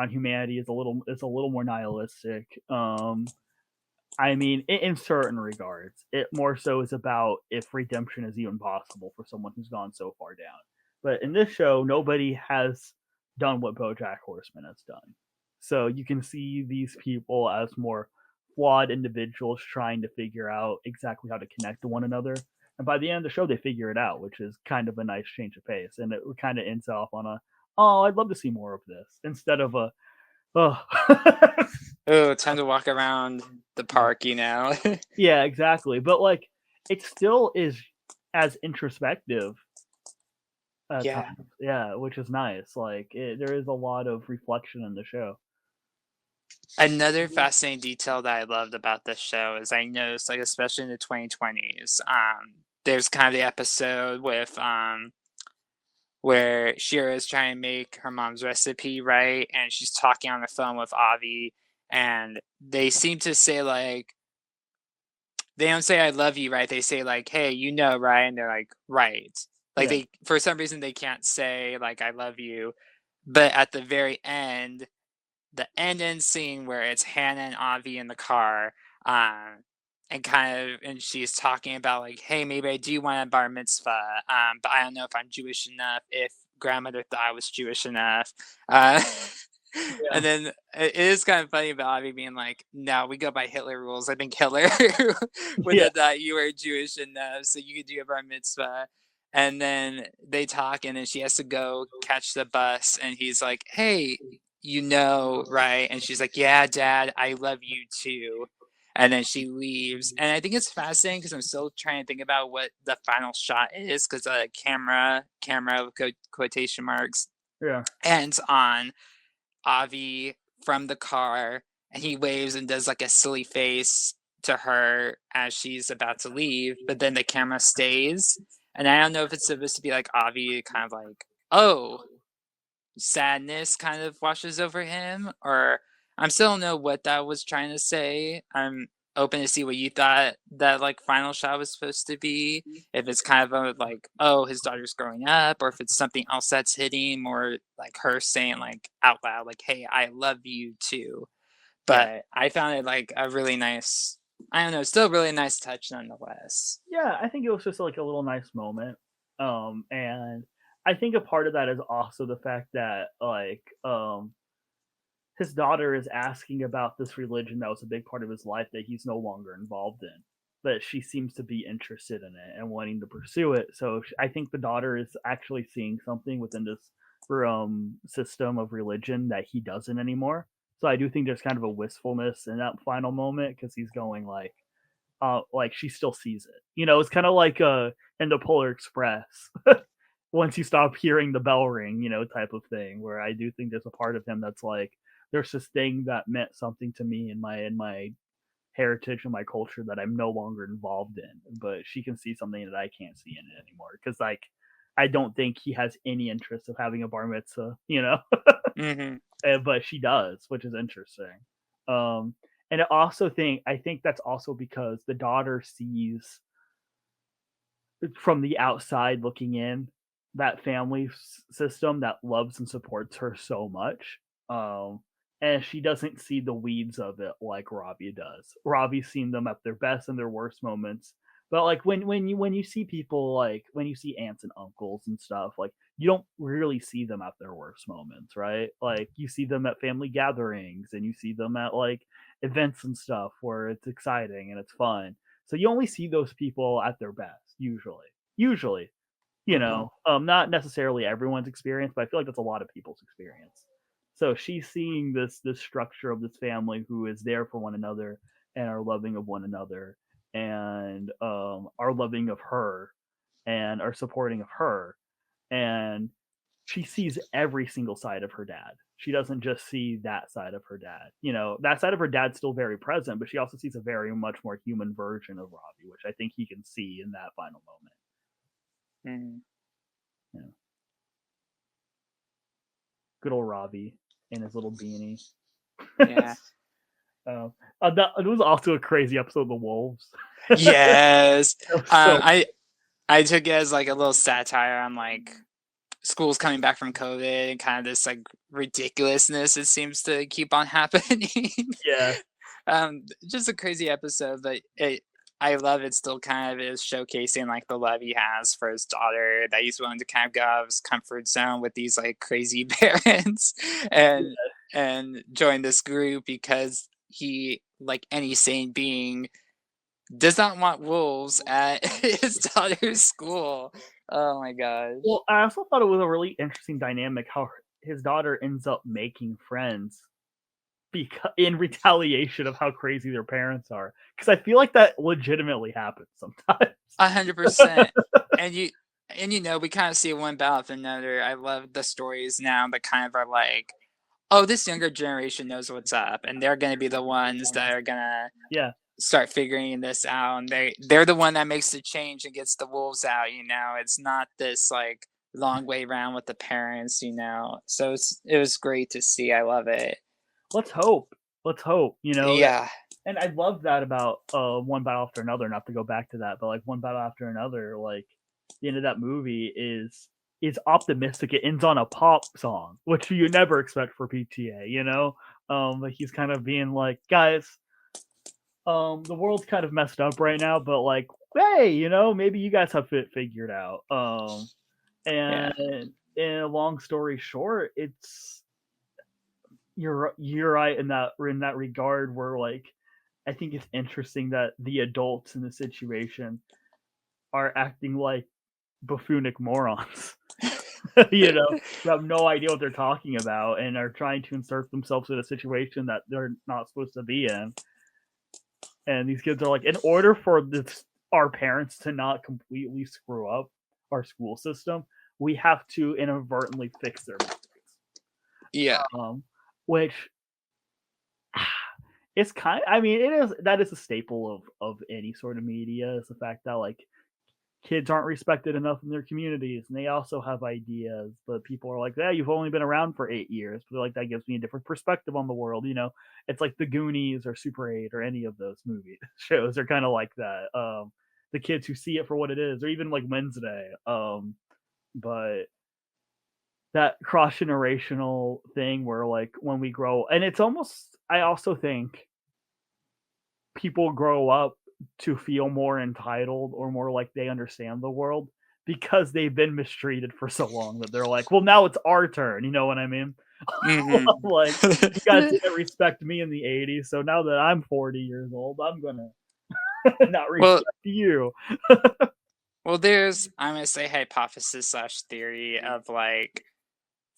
humanity is a little more nihilistic. I mean, in certain regards, it more so is about if redemption is even possible for someone who's gone so far down. But in this show, nobody has done what BoJack Horseman has done. So you can see these people as more flawed individuals trying to figure out exactly how to connect to one another. And by the end of the show, they figure it out, which is kind of a nice change of pace. And it kind of ends off on a, oh, I'd love to see more of this, instead of a, oh. Oh, time to walk around the park, you know? Yeah, exactly. But like, it still is as introspective at Yeah. times. Yeah, which is nice. Like, there is a lot of reflection in the show. Another fascinating detail that I loved about this show is I noticed, like, especially in the 2020s, there's kind of the episode with where Shira is trying to make her mom's recipe, right? And she's talking on the phone with Avi, and they seem to say like they don't say I love you, right? They say like, hey, right? And they're like, right. Like Yeah, they for some reason they can't say like I love you. But at the very end, the end scene where it's Hannah and Avi in the car, and she's talking about like, hey, maybe I do want a bar mitzvah, but I don't know if I'm Jewish enough. If grandmother thought I was Jewish enough, uh, yeah, and then it is kind of funny about Avi being like, no, we go by Hitler rules. I think Hitler would yeah, have thought you were Jewish enough, so you could do a bar mitzvah. And then they talk, and then she has to go catch the bus, and he's like, hey, right? And she's like, yeah, dad, I love you too. And then she leaves. And I think it's fascinating because I'm still trying to think about what the final shot is because the camera with quotation marks, yeah, ends on Avi from the car and he waves and does like a silly face to her as she's about to leave, but then the camera stays. And I don't know if it's supposed to be like Avi kind of like, oh, sadness kind of washes over him, or I'm still don't know what that was trying to say. I'm open to see what you thought that like final shot was supposed to be. If it's kind of a like, oh, his daughter's growing up, or if it's something else that's hitting, or like her saying like out loud, like, hey, I love you too. yeah. But I found it like a really nice, I don't know, still a really nice touch nonetheless. Yeah, I think it was just like a little nice moment. And I think a part of that is also the fact that like his daughter is asking about this religion that was a big part of his life that he's no longer involved in, but she seems to be interested in it and wanting to pursue it. So I think the daughter is actually seeing something within this system of religion that he doesn't anymore. So I do think there's kind of a wistfulness in that final moment, because he's going like she still sees it. It's kind of like in the Polar Express. Once you stop hearing the bell ring, type of thing, where I do think there's a part of him that's like, there's this thing that meant something to me in my heritage and my culture that I'm no longer involved in, but she can see something that I can't see in it anymore. Because like, I don't think he has any interest of having a bar mitzvah. Hmm. But she does, which is interesting. Um, and I think that's also because the daughter sees from the outside looking in that family system that loves and supports her so much. Um, and she doesn't see the weeds of it like Robbie does. Robbie's seen them at their best and their worst moments. But like when you see people, like when you see aunts and uncles and stuff, like you don't really see them at their worst moments, right? Like you see them at family gatherings and you see them at like events and stuff where it's exciting and it's fun. So you only see those people at their best, usually. Usually. You know, not necessarily everyone's experience, but I feel like that's a lot of people's experience. So she's seeing this structure of this family who is there for one another and are loving of one another and are loving of her and are supporting of her, and she sees every single side of her dad. She doesn't just see that side of her dad. You know, that side of her dad's still very present, but she also sees a very much more human version of Robbie, which I think he can see in that final moment. Mhm. Yeah. Good old Robbie in his little beanie. Yeah. It was also a crazy episode of The Wolves. Yes. So I took it as like a little satire on like schools coming back from COVID and kind of this like ridiculousness it seems to keep on happening. yeah, Just a crazy episode, but I love it still kind of is showcasing like the love he has for his daughter, that he's willing to kind of go out of his comfort zone with these like crazy parents and join this group because he, like any sane being, does not want wolves at his daughter's school. Oh my gosh. well, I also thought it was a really interesting dynamic how his daughter ends up making friends because in retaliation of how crazy their parents are. Because I feel like that legitimately happens sometimes. 100%. And you know, we kind of see one battle after another. I love the stories now that kind of are like, oh, this younger generation knows what's up, and they're gonna be the ones that are gonna Yeah, start figuring this out, and they're the one that makes the change and gets the wolves out, you know. It's not this like long way around with the parents, you know. So it was great to see. I love it. let's hope. Let's hope. You know, Yeah. and I love that about one battle after another. Not to go back to that, but like one battle after another. Like the end of that movie is optimistic. It ends on a pop song, which you never expect for PTA. You know, but he's kind of being like, guys, the world's kind of messed up right now, but like, hey, you know, maybe you guys have it figured out. Yeah. And in a long story short, it's you're right in that regard where like I think it's interesting that the adults in the situation are acting like buffoonic morons. You know, who have no idea what they're talking about and are trying to insert themselves in a situation that they're not supposed to be in. And these kids are like, in order for this, our parents to not completely screw up our school system, we have to inadvertently fix their mistakes. Yeah. Which it's kind of, I mean, it is, that is a staple of any sort of media, is the fact that like kids aren't respected enough in their communities and they also have ideas, but people are like, yeah, you've only been around for 8 years, but like that gives me a different perspective on the world. You know, it's like the Goonies or Super 8 or any of those movie shows are kind of like that. The kids who see it for what it is, or even like Wednesday. But that cross generational thing where like when we grow, and it's almost, I also think people grow up to feel more entitled or more like they understand the world because they've been mistreated for so long that they're like, well, now it's our turn. You know what I mean? Mm-hmm. Like, you guys didn't respect me in the 80s, so now that I'm 40 years old, I'm gonna not Well, respect you. well, there's, I'm gonna say, hypothesis slash theory of like,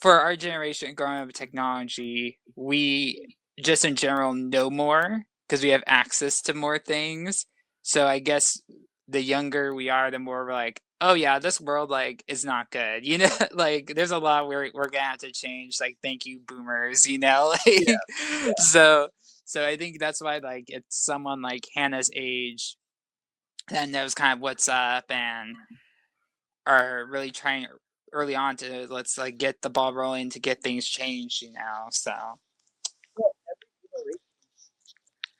for our generation growing up with technology, we just in general know more because we have access to more things. So I guess the younger we are, the more we're like, oh yeah, this world like is not good. You know, like there's a lot we're gonna have to change. Like, thank you, boomers. You know, like so I think that's why like it's someone like Hannah's age that knows kind of what's up and are really trying early on to let's like get the ball rolling to get things changed, you know. So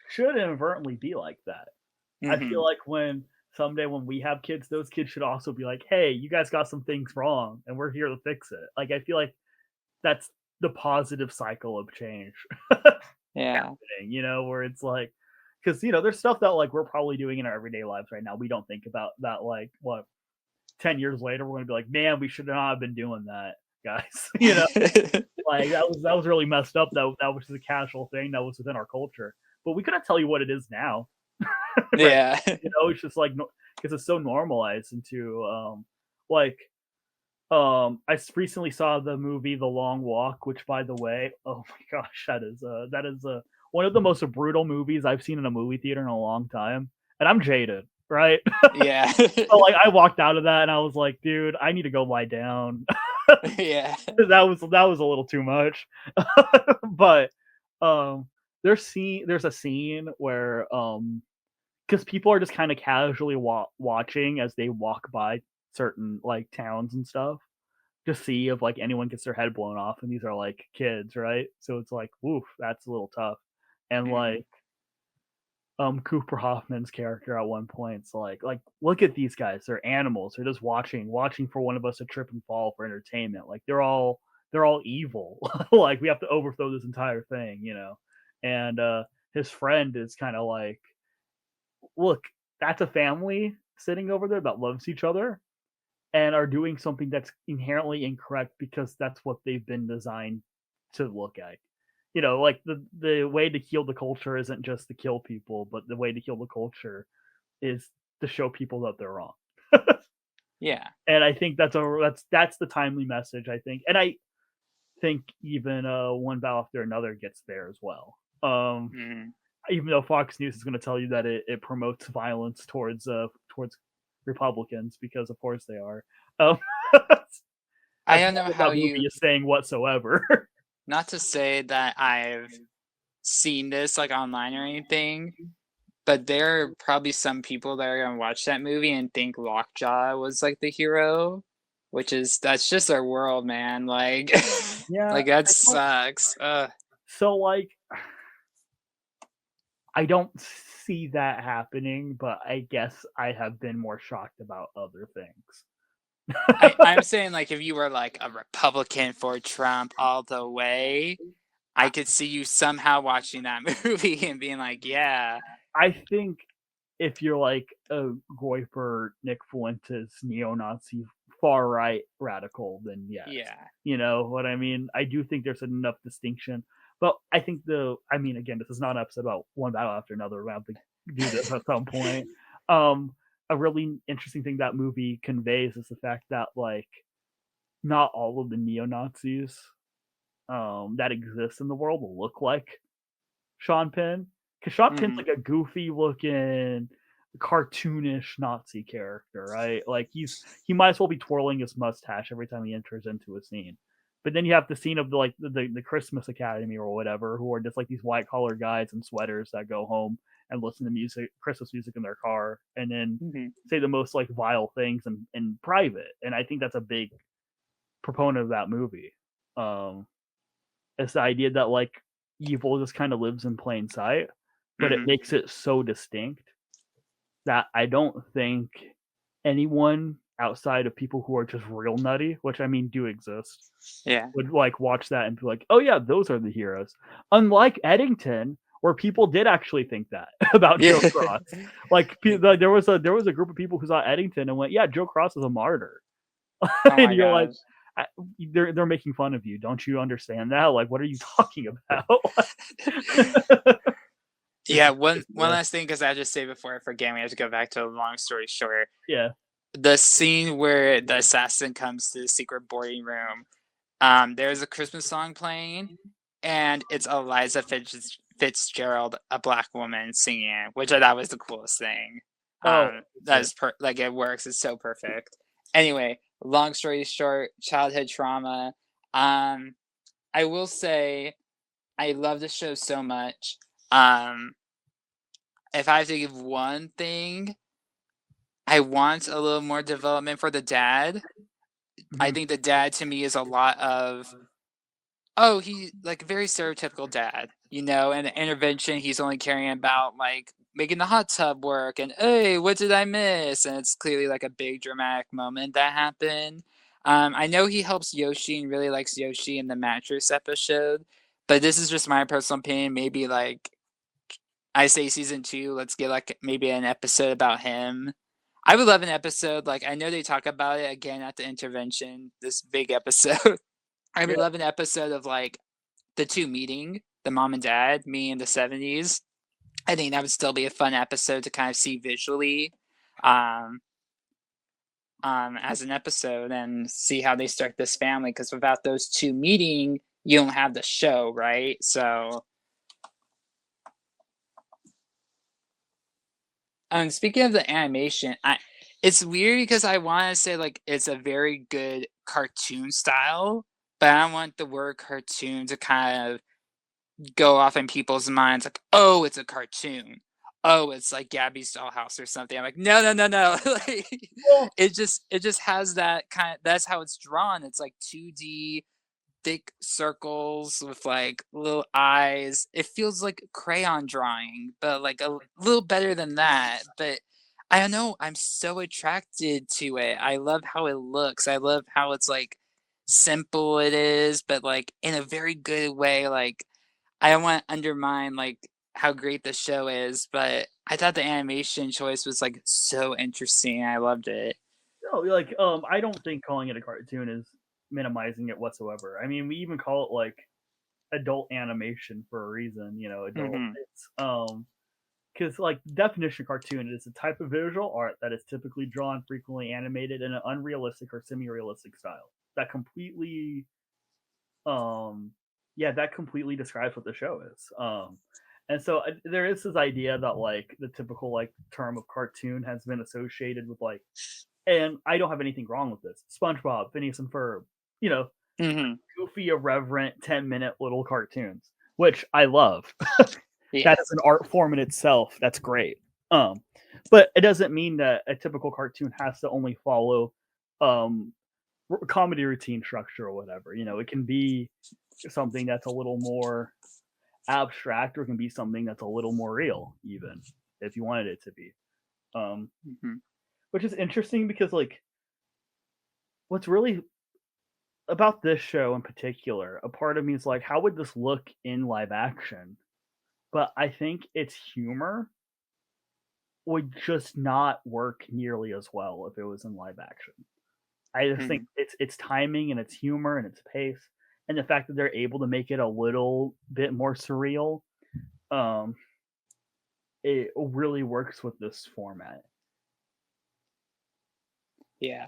Should inadvertently be like that. I feel hmm like when someday when we have kids, those kids should also be like, hey, you guys got some things wrong and we're here to fix it. Like, I feel like that's the positive cycle of change yeah. happening, you know, where it's like, because, you know, there's stuff that like we're probably doing in our everyday lives right now. We don't think about that, like, what, 10 years later, we're going to be like, man, we should not have been doing that, guys. You know, like that was really messed up. That was just a casual thing that was within our culture. But we couldn't tell you what it is now. Right. Yeah. You know, it's just like, because it's so normalized into, like, Recently saw the movie The Long Walk, which, by the way, oh my gosh, that is one of the most brutal movies I've seen in a movie theater in a long time, and I'm jaded, right? Yeah. So like I walked out of that and I was like, dude, I need to go lie down. Yeah. That was a little too much. But um there's a scene where because people are just kind of casually watching as they walk by certain like towns and stuff to see if like anyone gets their head blown off, and these are like kids, right? So it's like, woof, that's a little tough. And Mhm. like Cooper Hoffman's character at one point's like look at these guys, they're animals, they're just watching for one of us to trip and fall for entertainment. Like they're all evil. Like we have to overthrow this entire thing, you know. And his friend is kind of like, look, that's a family sitting over there that loves each other and are doing something that's inherently incorrect because that's what they've been designed to look at. You know, like the way to heal the culture isn't just to kill people, but the way to heal the culture is to show people that they're wrong. Yeah. And I think that's the timely message, I think. And I think even One Battle After Another gets there as well. Mhm. Even though Fox News is going to tell you that it promotes violence towards Republicans, because of course they are. Um, I that's don't not know what how that movie you is saying whatsoever. not to say that I've seen this, like, online or anything, but there are probably some people that are gonna watch that movie and think Lockjaw was, like, the hero, which is that's just our world, man, like Yeah, like, that I don't. sucks, ugh. So like, I don't see that happening, but I guess I have been more shocked about other things. I'm saying, like, if you were, like, a Republican for Trump all the way, I could see you somehow watching that movie and being like, "Yeah." I think if you're like a Goiper, Nick Fuentes, neo-Nazi, far right radical, then yes. Yeah. You know what I mean? I do think there's enough distinction. But I think I mean, again, this is not an episode about One Battle After Another. We have to do this at some point. Um, a really interesting thing that movie conveys is the fact that like not all of the neo Nazis that exist in the world will look like Sean Penn, because Sean Penn's Mhm. like a goofy looking, cartoonish Nazi character, right? Like he might as well be twirling his mustache every time he enters into a scene. But then you have the scene of the Christmas Academy or whatever, who are just like these white collar guys in sweaters that go home and listen to Christmas music in their car, and then Mhm. say the most like vile things in private. And I think that's a big proponent of that movie. Um, it's the idea that like evil just kind of lives in plain sight, but it Mhm. makes it so distinct that I don't think anyone outside of people who are just real nutty, which I mean do exist, Yeah. would like watch that and be like, "Oh yeah, those are the heroes." Unlike Eddington, where people did actually think that about Yeah. Joe Cross. Like there was a group of people who saw Eddington and went, "Yeah, Joe Cross is a martyr," Oh and my you're like, gosh. I, they're making fun of you. Don't you understand that? Like, what are you talking about? It's Yeah, one ridiculous. last thing, because I have to say before I forget, we have to go back to a long story short. Yeah. The scene where the assassin comes to the secret boarding room, there's a Christmas song playing, and it's Eliza Fitzgerald, a black woman, singing it, which I thought was the coolest thing. Oh, That interesting. is like it works. It's so perfect. Anyway, long story short, childhood trauma. Um, I will say I love the show so much. Um, if I have to give one thing, I want a little more development for the dad. I Mhm. think the dad to me is a lot of, oh, he like a very stereotypical dad, you know, and the intervention he's only caring about like making the hot tub work and hey, what did I miss? And it's clearly like a big dramatic moment that happened. I know he helps Yoshi and really likes Yoshi in the mattress episode, but this is just my personal opinion. Maybe like I say season two, let's get like maybe an episode about him. I would love an episode. Like I know they talk about it again at the intervention, this big episode. I Yeah. would love an episode of like the two meeting, the mom and dad, me in the 70s. I think that would still be a fun episode to kind of see visually. Um, as an episode and see how they start this family. Because without those two meeting, you don't have the show, right? So, speaking of the animation, it's weird because I want to say like it's a very good cartoon style, but I don't want the word cartoon to kind of go off in people's minds like, oh, it's a cartoon. Oh, it's like Gabby's Dollhouse or something. I'm like, no, no, no, no. Like, Well, it just has that kind. That's how it's drawn. It's like 2D, thick circles with like little eyes. It feels like crayon drawing, but like a little better than that. But I don't know. I'm so attracted to it. I love how it looks. I love how it's like simple it is, but like in a very good way. Like I don't want to undermine like how great the show is, but I thought the animation choice was like so interesting. I loved it. no, like I don't think calling it a cartoon is minimizing it whatsoever. I mean, we even call it like adult animation for a reason. You know, adult. Hmm. It's because like definition of cartoon is a type of visual art that is typically drawn, frequently animated in an unrealistic or semi-realistic style. That completely yeah, that completely describes what the show is. And so there is this idea that like the typical like term of cartoon has been associated with like, and I don't have anything wrong with this. SpongeBob, Phineas and Ferb, you know, Hmm. goofy, irreverent, 10-minute little cartoons, which I love. Yeah. That is an art form in itself. That's great. Um, but it doesn't mean that a typical cartoon has to only follow um comedy routine structure or whatever. You know, it can be something that's a little more abstract, or it can be something that's a little more real, even if you wanted it to be. Um, Hmm. which is interesting because like what's really about this show in particular, a part of me is like, how would this look in live action? But I think its humor would just not work nearly as well if it was in live action. I just think Hmm. its timing and its humor and its pace, and the fact that they're able to make it a little bit more surreal, um, it really works with this format. Yeah.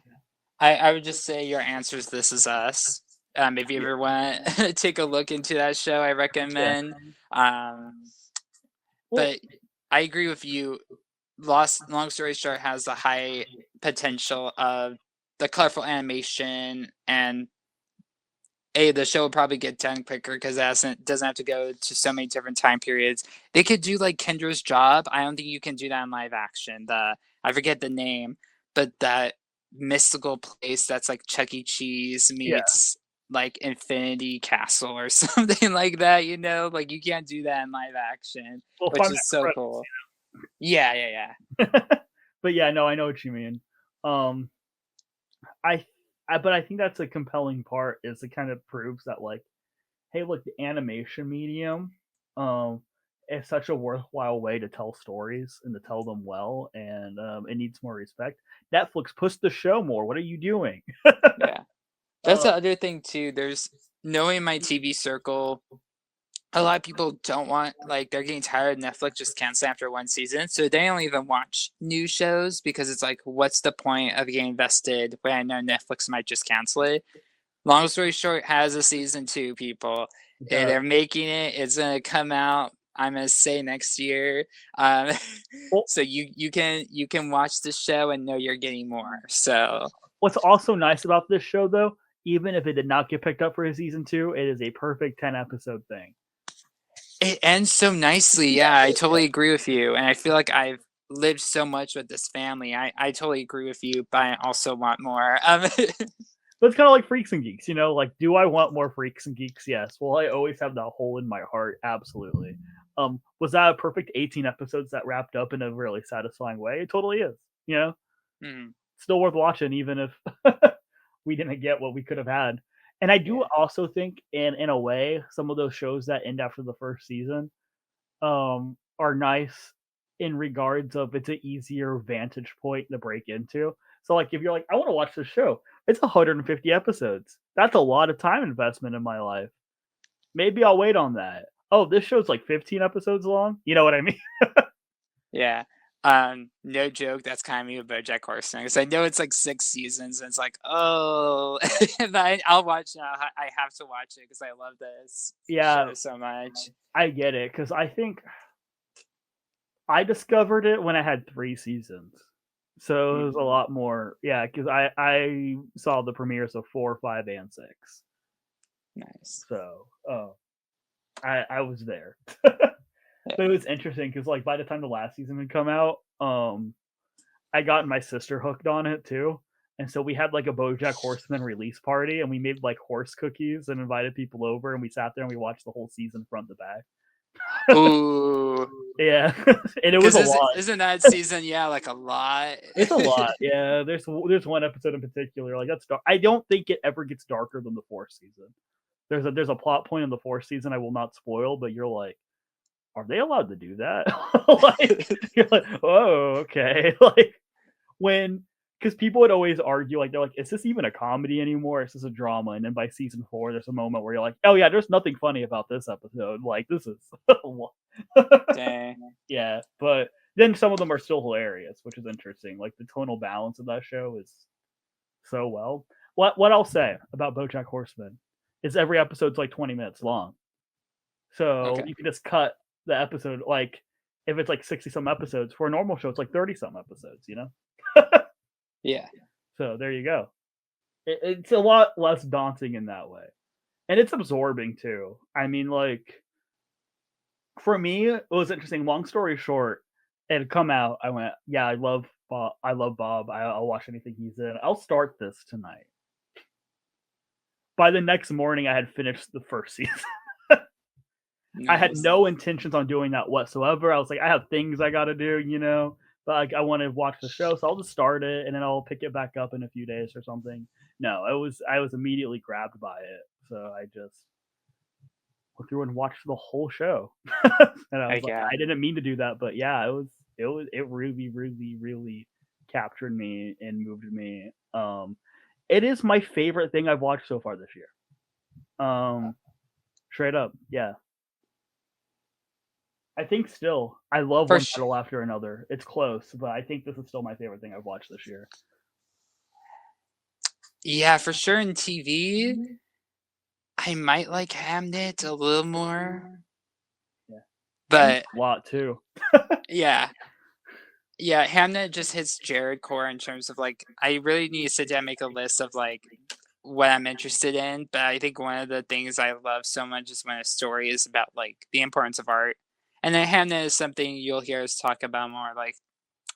I would just say your answer is This Is Us. If you Yeah, ever want to take a look into that show, I yeah. recommend. Um, Well, but I agree with you. Lost Long Story Short has the high potential of the colorful animation and the show will probably get done quicker because it doesn't have to go to so many different time periods. They could do like Kendra's Job. I don't think you can do that in live action. I forget the name, but that mystical place that's like Chuck E. Cheese yeah. meets like Infinity Castle or something like that. Like you can't do that in live action, Well, which Five is Nights so at cool. Yeah, yeah, yeah. Freddy's. But yeah, no, I know what you mean. Um, I, but I think that's a compelling part is it kind of proves that like, hey, look, the animation medium, um, is such a worthwhile way to tell stories and to tell them well, and it needs more respect. Netflix, push the show more. What are you doing? Yeah. That's uh, the other thing too. There's knowing my TV circle, a lot of people don't want like they're getting tired of Netflix just canceling after one season. So they don't even watch new shows because it's like, what's the point of getting invested when I know Netflix might just cancel it? Long story short, has a season two, people. They're making it. It's gonna come out. I'm gonna say next year. Um, well, so you can watch the show and know you're getting more. So what's also nice about this show, though, even if it did not get picked up for a season two, it is a perfect 10 episode thing. it ends so nicely. Yeah, I totally agree with you. And I feel like I've lived so much with this family. I totally agree with you, but I also want more. But it's kind of like Freaks and Geeks, you know? Like, do I want more Freaks and Geeks? Yes. Will I always have that hole in my heart? Absolutely. Was that a perfect 18 episodes that wrapped up in a really satisfying way? It totally is. You know, Mhm. still worth watching, even if we didn't get what we could have had. And I do Yeah. also think, in a way, some of those shows that end after the first season, are nice in regards of it's an easier vantage point to break into. So like if you're like, I want to watch this show, it's 150 episodes. That's a lot of time investment in my life. Maybe I'll wait on that. Oh, this show's like 15 episodes long. You know what I mean? Yeah. No joke, that's kind of me with BoJack Horseman, 'cause I know it's, like, 6 seasons, and it's like, "Oh," but I'll watch it, I have to watch it because I love this Yeah, show so much. I get it because I think I discovered it when I had 3 seasons. So it was a Mhm. lot more, yeah, because I saw the premieres of 4, 5, and 6. Nice. So, I was there. Yeah. But it was interesting because, like, by the time the last season had come out, I got my sister hooked on it too, and so we had, like, a BoJack Horseman release party, and we made, like, horse cookies and invited people over, and we sat there and we watched the whole season front to back. Ooh, Yeah, and it was 'cause a isn't lot. isn't that season, yeah, like, a lot? It's a lot, yeah. There's one episode in particular, like, that's dark. I don't think it ever gets darker than the 4th season. There's a plot point in the 4th season I will not spoil, but you're like, "Are they allowed to do that?" Like, you're like, "Oh, okay." Like, when because people would always argue, like, they're like, "Is this even a comedy anymore? Is this a drama?" And then by season 4, there's a moment where you're like, "Oh, yeah, there's nothing funny about this episode. Like, this is" Dang. Yeah, but then some of them are still hilarious, which is interesting. Like, the tonal balance of that show is so well. What I'll say about BoJack Horseman is every episode's like 20 minutes long. So Okay. you can just cut the episode, like, if it's like 60 some episodes, for a normal show, it's like 30 some episodes, you know? Yeah. So there you go. It's a lot less daunting in that way. And it's absorbing too. I mean, like, for me, it was interesting. Long story short, it had come out. I went, yeah, I love Bob. I love Bob. I'll watch anything he's in. I'll start this tonight. By the next morning, I had finished the first season. I had Nice. no intentions on doing that whatsoever. I was like, I have things I got to do, but like I want to watch the show, so I'll just start it and then I'll pick it back up in a few days or something. No, I was immediately grabbed by it, so I just went through and watched the whole show. And I was like, Yeah. I didn't mean to do that, but yeah, it really, really, really captured me and moved me. It is my favorite thing I've watched so far this year. Um, Straight up, yeah. I think still, I love For one su title after another. It's close, but I think this is still my favorite thing I've watched this year. Yeah, for sure in TV, I might like Hamnet a little more, Yeah, Hamlet's but a lot too. yeah. Yeah, Hamnet just hits Jared core in terms of, like, I really need to sit down and make a list of, like, what I'm interested in, but I think one of the things I love so much is when a story is about, like, the importance of art, and then Hamnet is something you'll hear us talk about more, like,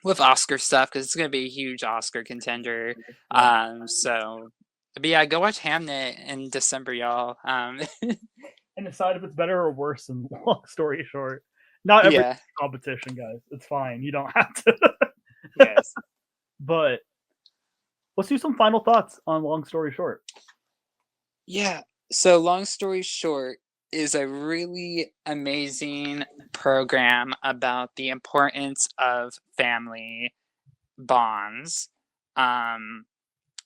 with Oscar stuff because it's gonna be a huge Oscar contender, Yeah, so but yeah, go watch Hamnet in December, y'all, and decide if it's better or worse. And long story short, not every yeah, competition, guys. It's fine. You don't have to. yes. But let's do some final thoughts on long story short. Yeah. So long story short is a really amazing program about the importance of family bonds. Um,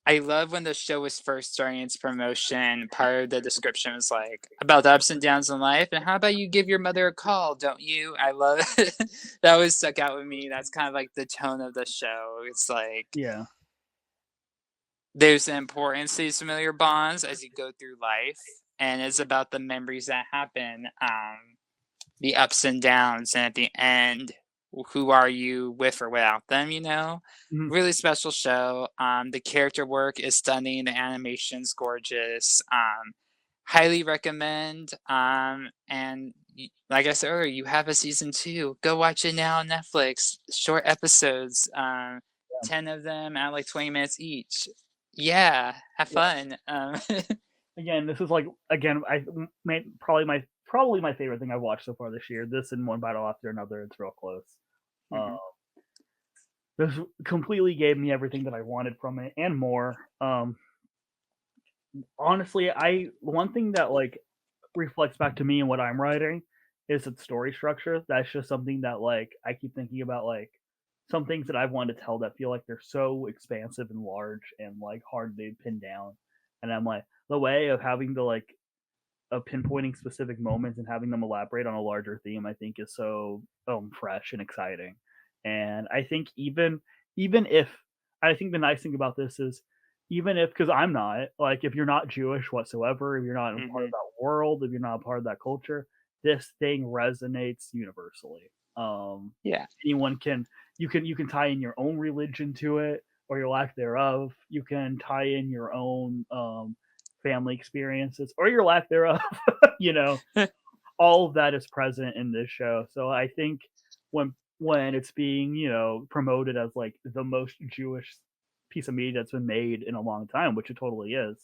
I love when the show was first starting its promotion. Part of the description was like about the ups and downs in life, and how about you give your mother a call, don't you? I love that always stuck out with me. That's kind of like the tone of the show. It's like Yeah, there's an importance to these familiar bonds as you go through life, and it's about the memories that happen, the ups and downs, and at the end, who are you with or without them, you know? mhm, Really special show. The character work is stunning, the animation's gorgeous. Highly recommend. And like I said earlier, you have a season two. Go watch it now on Netflix. Short episodes, yeah, 10 of them at like 20 minutes each. Yeah, have yeah. fun. Again, this is like probably my favorite thing I've watched so far this year. This and One Battle After Another. It's real close. Uh, Mhm. this completely gave me everything that I wanted from it and more. Honestly, I one thing that like reflects back to me and what I'm writing is its story structure. That's just something that like I keep thinking about, like some things that I've wanted to tell that feel like they're so expansive and large and like hard to pin down. And I'm like, the way of having the like of pinpointing specific moments and having them elaborate on a larger theme, I think is so fresh and exciting. And I think even if I think the nice thing about this is even if because I'm not like if you're not Jewish whatsoever, if you're not a part of Hmm. that world, if you're not a part of that culture, this thing resonates universally. Yeah. Anyone can you can tie in your own religion to it or your lack thereof. You can tie in your own family experiences or your lack thereof. you know, all of that is present in this show. So I think when it's being promoted as like the most Jewish piece of media that's been made in a long time, which it totally is,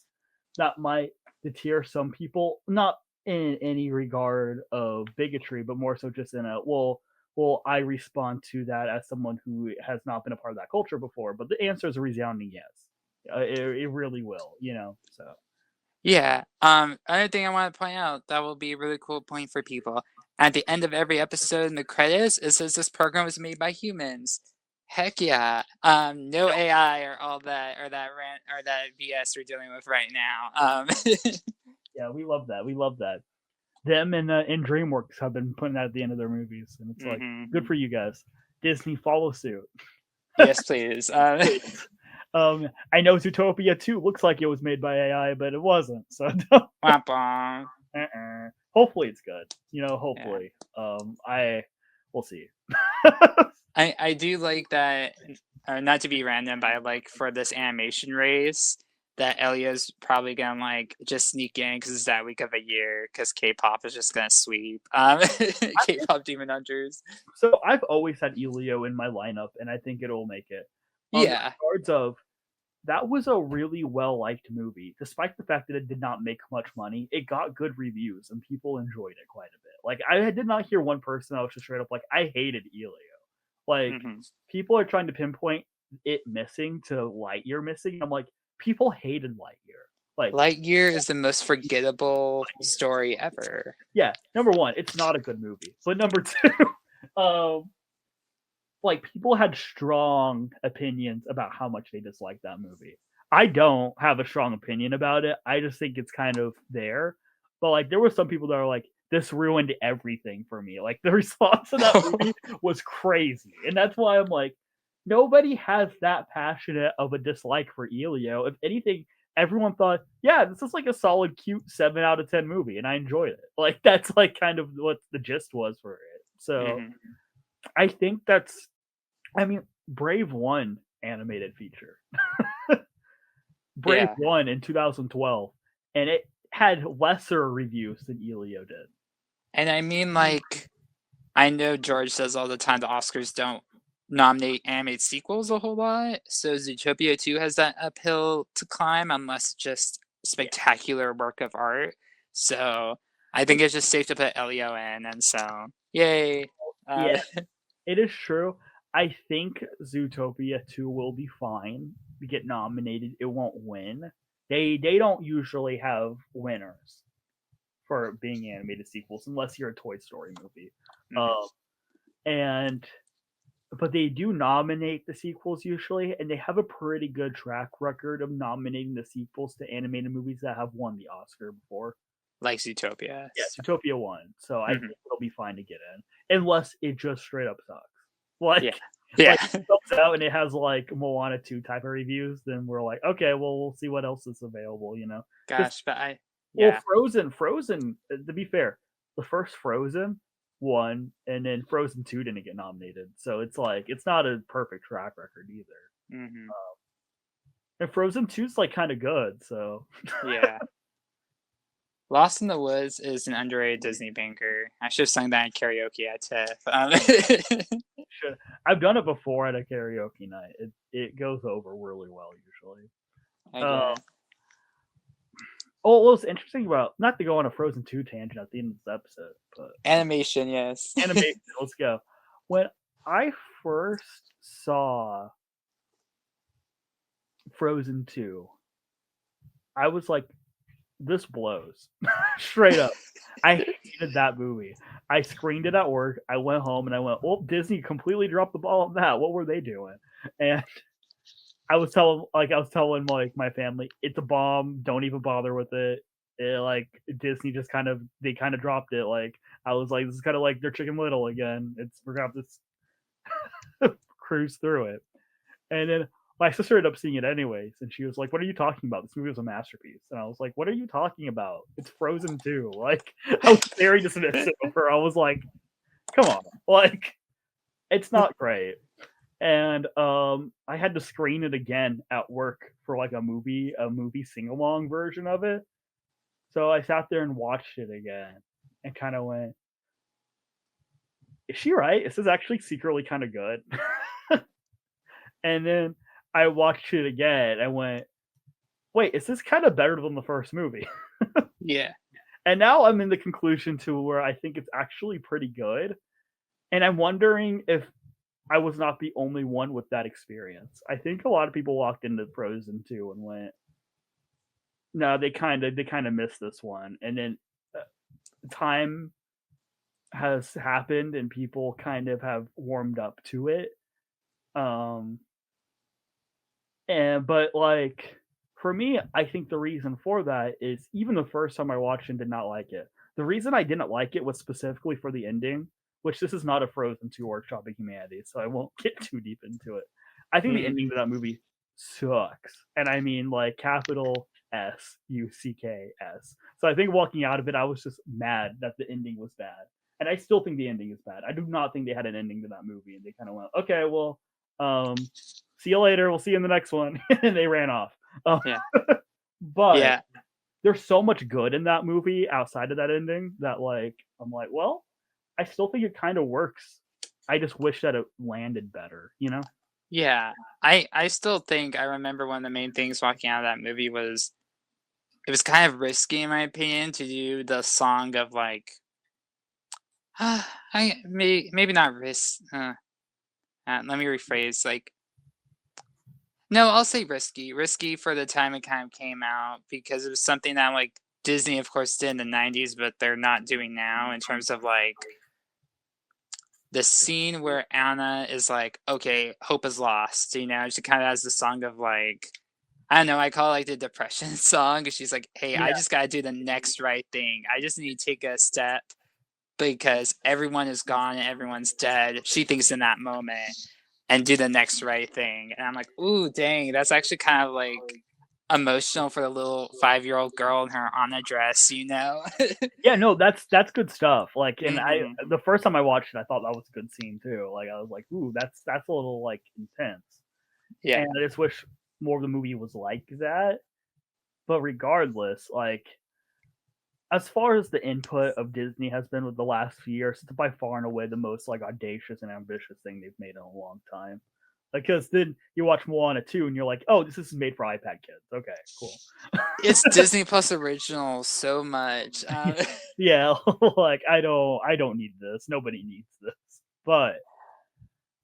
that might deter some people, not in any regard of bigotry, but more so just in a well, I respond to that as someone who has not been a part of that culture before. But the answer is a resounding yes. It really will, So Yeah. Another thing I want to point out that will be a really cool point for people. At the end of every episode in the credits, it says this program was made by humans. Heck yeah. No AI or all that or that rant or that BS we're dealing with right now. yeah, we love that. We love that. Them and DreamWorks have been putting that at the end of their movies, and it's like Hmm. good for you guys. Disney, follow suit. Yes, please. Please. I know Zootopia 2 looks like it was made by AI, but it wasn't. So don't. Womp womp. Hopefully it's good. Yeah. Hopefully. I we'll see. I do like that, not to be random, but I like for this animation race that Elio's probably gonna like just sneak in because it's that week of a year because K-pop is just gonna sweep. I think K-pop Demon Hunters. so. I've always had Elio in my lineup, and I think it'll make it. In Yeah. regards of that was a really well liked movie, despite the fact that it did not make much money. It got good reviews, and people enjoyed it quite a bit. Like I did not hear one person that was just straight up like, "I hated Elio." Like Hmm. people are trying to pinpoint it missing to Lightyear missing. I'm like, people hated Lightyear. Like Lightyear is the most forgettable Lightyear. story ever. Yeah, number one, it's not a good movie. But number two, um, like people had strong opinions about how much they disliked that movie. I don't have a strong opinion about it. I just think it's kind of there. But like there were some people that are like, this ruined everything for me. Like the response to that movie was crazy. And that's why I'm like, nobody has that passionate of a dislike for Elio. If anything, everyone thought, yeah, this is like a solid, cute 7 out of 10 movie, and I enjoyed it. Like that's like kind of what the gist was for it. So Hmm. I think I mean, Brave won animated feature. Brave Yeah. won in 2012, and it had lesser reviews than Elio did. And I mean, like, I know George says all the time the Oscars don't nominate animated sequels a whole lot, so Zootopia 2 has that uphill to climb unless it's just Yeah, spectacular work of art. So I think it's just safe to put Elio in, and so yay. yeah, Uh, it is true. I think Zootopia 2 will be fine. Get nominated. It won't win. They don't usually have winners for being animated sequels unless you're a Toy Story movie. mhm. Um, and but they do nominate the sequels usually, and they have a pretty good track record of nominating the sequels to animated movies that have won the Oscar before. Like Zootopia. Yeah, So, Zootopia won, so I mhm. think it'll be fine to get in, unless it just straight up sucks. Like, Yeah. Yeah. like it comes out and it has like Moana 2 type of reviews, then we're like, okay, well, we'll see what else is available. Because Gosh, but well, yeah. Frozen. To be fair, the first Frozen won, and then Frozen 2 didn't get nominated, so it's like it's not a perfect track record either. Hmm. And Frozen 2 is like kind of good, so Yeah. Lost in the Woods is an underrated Disney banger. I should have sung that in karaoke at TIFF. should I've done it before at a karaoke night. It goes over really well usually. I Uh, get it. what's interesting about not to go on a Frozen 2 tangent at the end of this episode, but Animation, yes. animation. Let's go. When I first saw Frozen 2, I was like, this blows. Straight up. I hated that movie. I screened it at work. I went home and I went, well, Disney completely dropped the ball on that. What were they doing? And I was telling like my family, it's a bomb. Don't even bother with it. Like Disney just they kind of dropped it. Like I was like, this is kind of like their Chicken Little again. It's forgot this. cruise through it. And then my sister ended up seeing it anyways, and she was like, "What are you talking about? This movie was a masterpiece." And I was like, "What are you talking about? It's Frozen 2." Like, I was very dismissive of her. I was like, "Come on, like, it's not great." And I had to screen it again at work for like a movie sing along version of it. So I sat there and watched it again, and kind of went, "Is she right? This is actually secretly kind of good." And then I watched it again and went, wait, is this kind of better than the first movie? Yeah. And now I'm in the conclusion to where I think it's actually pretty good. And I'm wondering if I was not the only one with that experience. I think a lot of people walked into Frozen 2 and went, no, they kind of missed this one. And then uh, time has happened and people kind of have warmed up to it. Um And but like for me, I think the reason for that is even the first time I watched and did not like it. The reason I didn't like it was specifically for the ending, which this is not a Frozen 2 workshopping humanity, so I won't get too deep into it. I think the Mm. ending to that movie sucks. And I mean like capital SUCKS. So I think walking out of it, I was just mad that the ending was bad. And I still think the ending is bad. I do not think they had an ending to that movie and they kind of went, okay, well, see you later. We'll see you in the next one. And they ran off. Yeah. But Yeah. there's so much good in that movie outside of that ending that like I'm like, well, I still think it kind of works. I just wish that it landed better, you know? Yeah. I still think I remember one of the main things walking out of that movie was it was kind of risky in my opinion to do the song of like maybe not let me rephrase like no, I'll say risky. Risky for the time it kind of came out because it was something that like Disney of course did in the 90s, but they're not doing now in terms of like the scene where Anna is like, okay, hope is lost, you know, she kind of has the song of like, I don't know, I call it like the depression song. 'Cause she's like, hey, I Yeah. just got to do the next right thing. I just need to take a step because everyone is gone and everyone's dead. She thinks in that moment and do the next right thing. And I'm like, ooh, dang, that's actually kind of like emotional for the little 5-year-old girl in her Anna dress, you know? Yeah, no, that's good stuff. Like, and I Hmm. the first time I watched it, I thought that was a good scene too. Like, I was like, ooh, that's a little like intense. Yeah. And I just wish more of the movie was like that. But regardless, like as far as the input of Disney has been with the last few years, it's by far and away the most like audacious and ambitious thing they've made in a long time. Like, because then you watch Moana 2 and you're like, oh, this is made for iPad kids. Okay, cool. It's Disney Plus original so much. Yeah, like I don't need this. Nobody needs this. But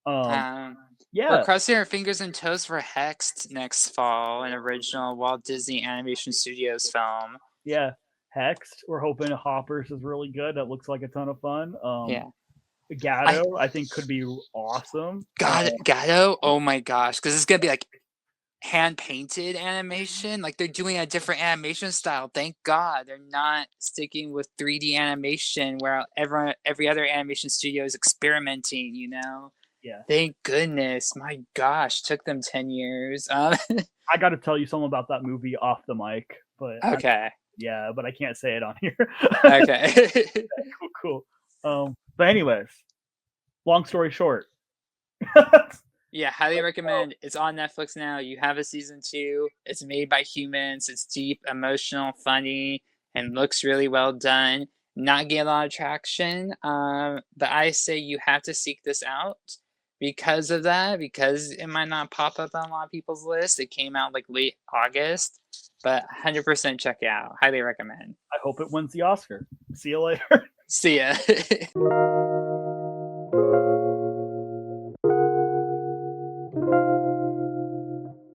um, um, we're yeah, crossing our fingers and toes for Hexed next fall, an original Walt Disney Animation Studios film. yeah. Hexed. We're hoping Hoppers is really good. That looks like a ton of fun. Yeah. I Gatto, I think could be awesome. got it, Gato. Oh my gosh, because it's gonna be like hand painted animation. Like they're doing a different animation style. Thank God they're not sticking with 3D animation where every other animation studio is experimenting. You know. Yeah, Thank goodness. My gosh, took them 10 years. I got to tell you something about that movie off the mic, but Okay. yeah, but I can't say it on here. Okay. Cool, cool. But anyways, long story short, Yeah, highly recommend. It's on Netflix now. You have a season 2. It's made by humans. It's deep, emotional, funny, and looks really well done. Not getting a lot of traction, but I say you have to seek this out because of that, because it might not pop up on a lot of people's list. It came out like late August, but 100% check it out. Highly recommend. I hope it wins the Oscar. See you later. See ya.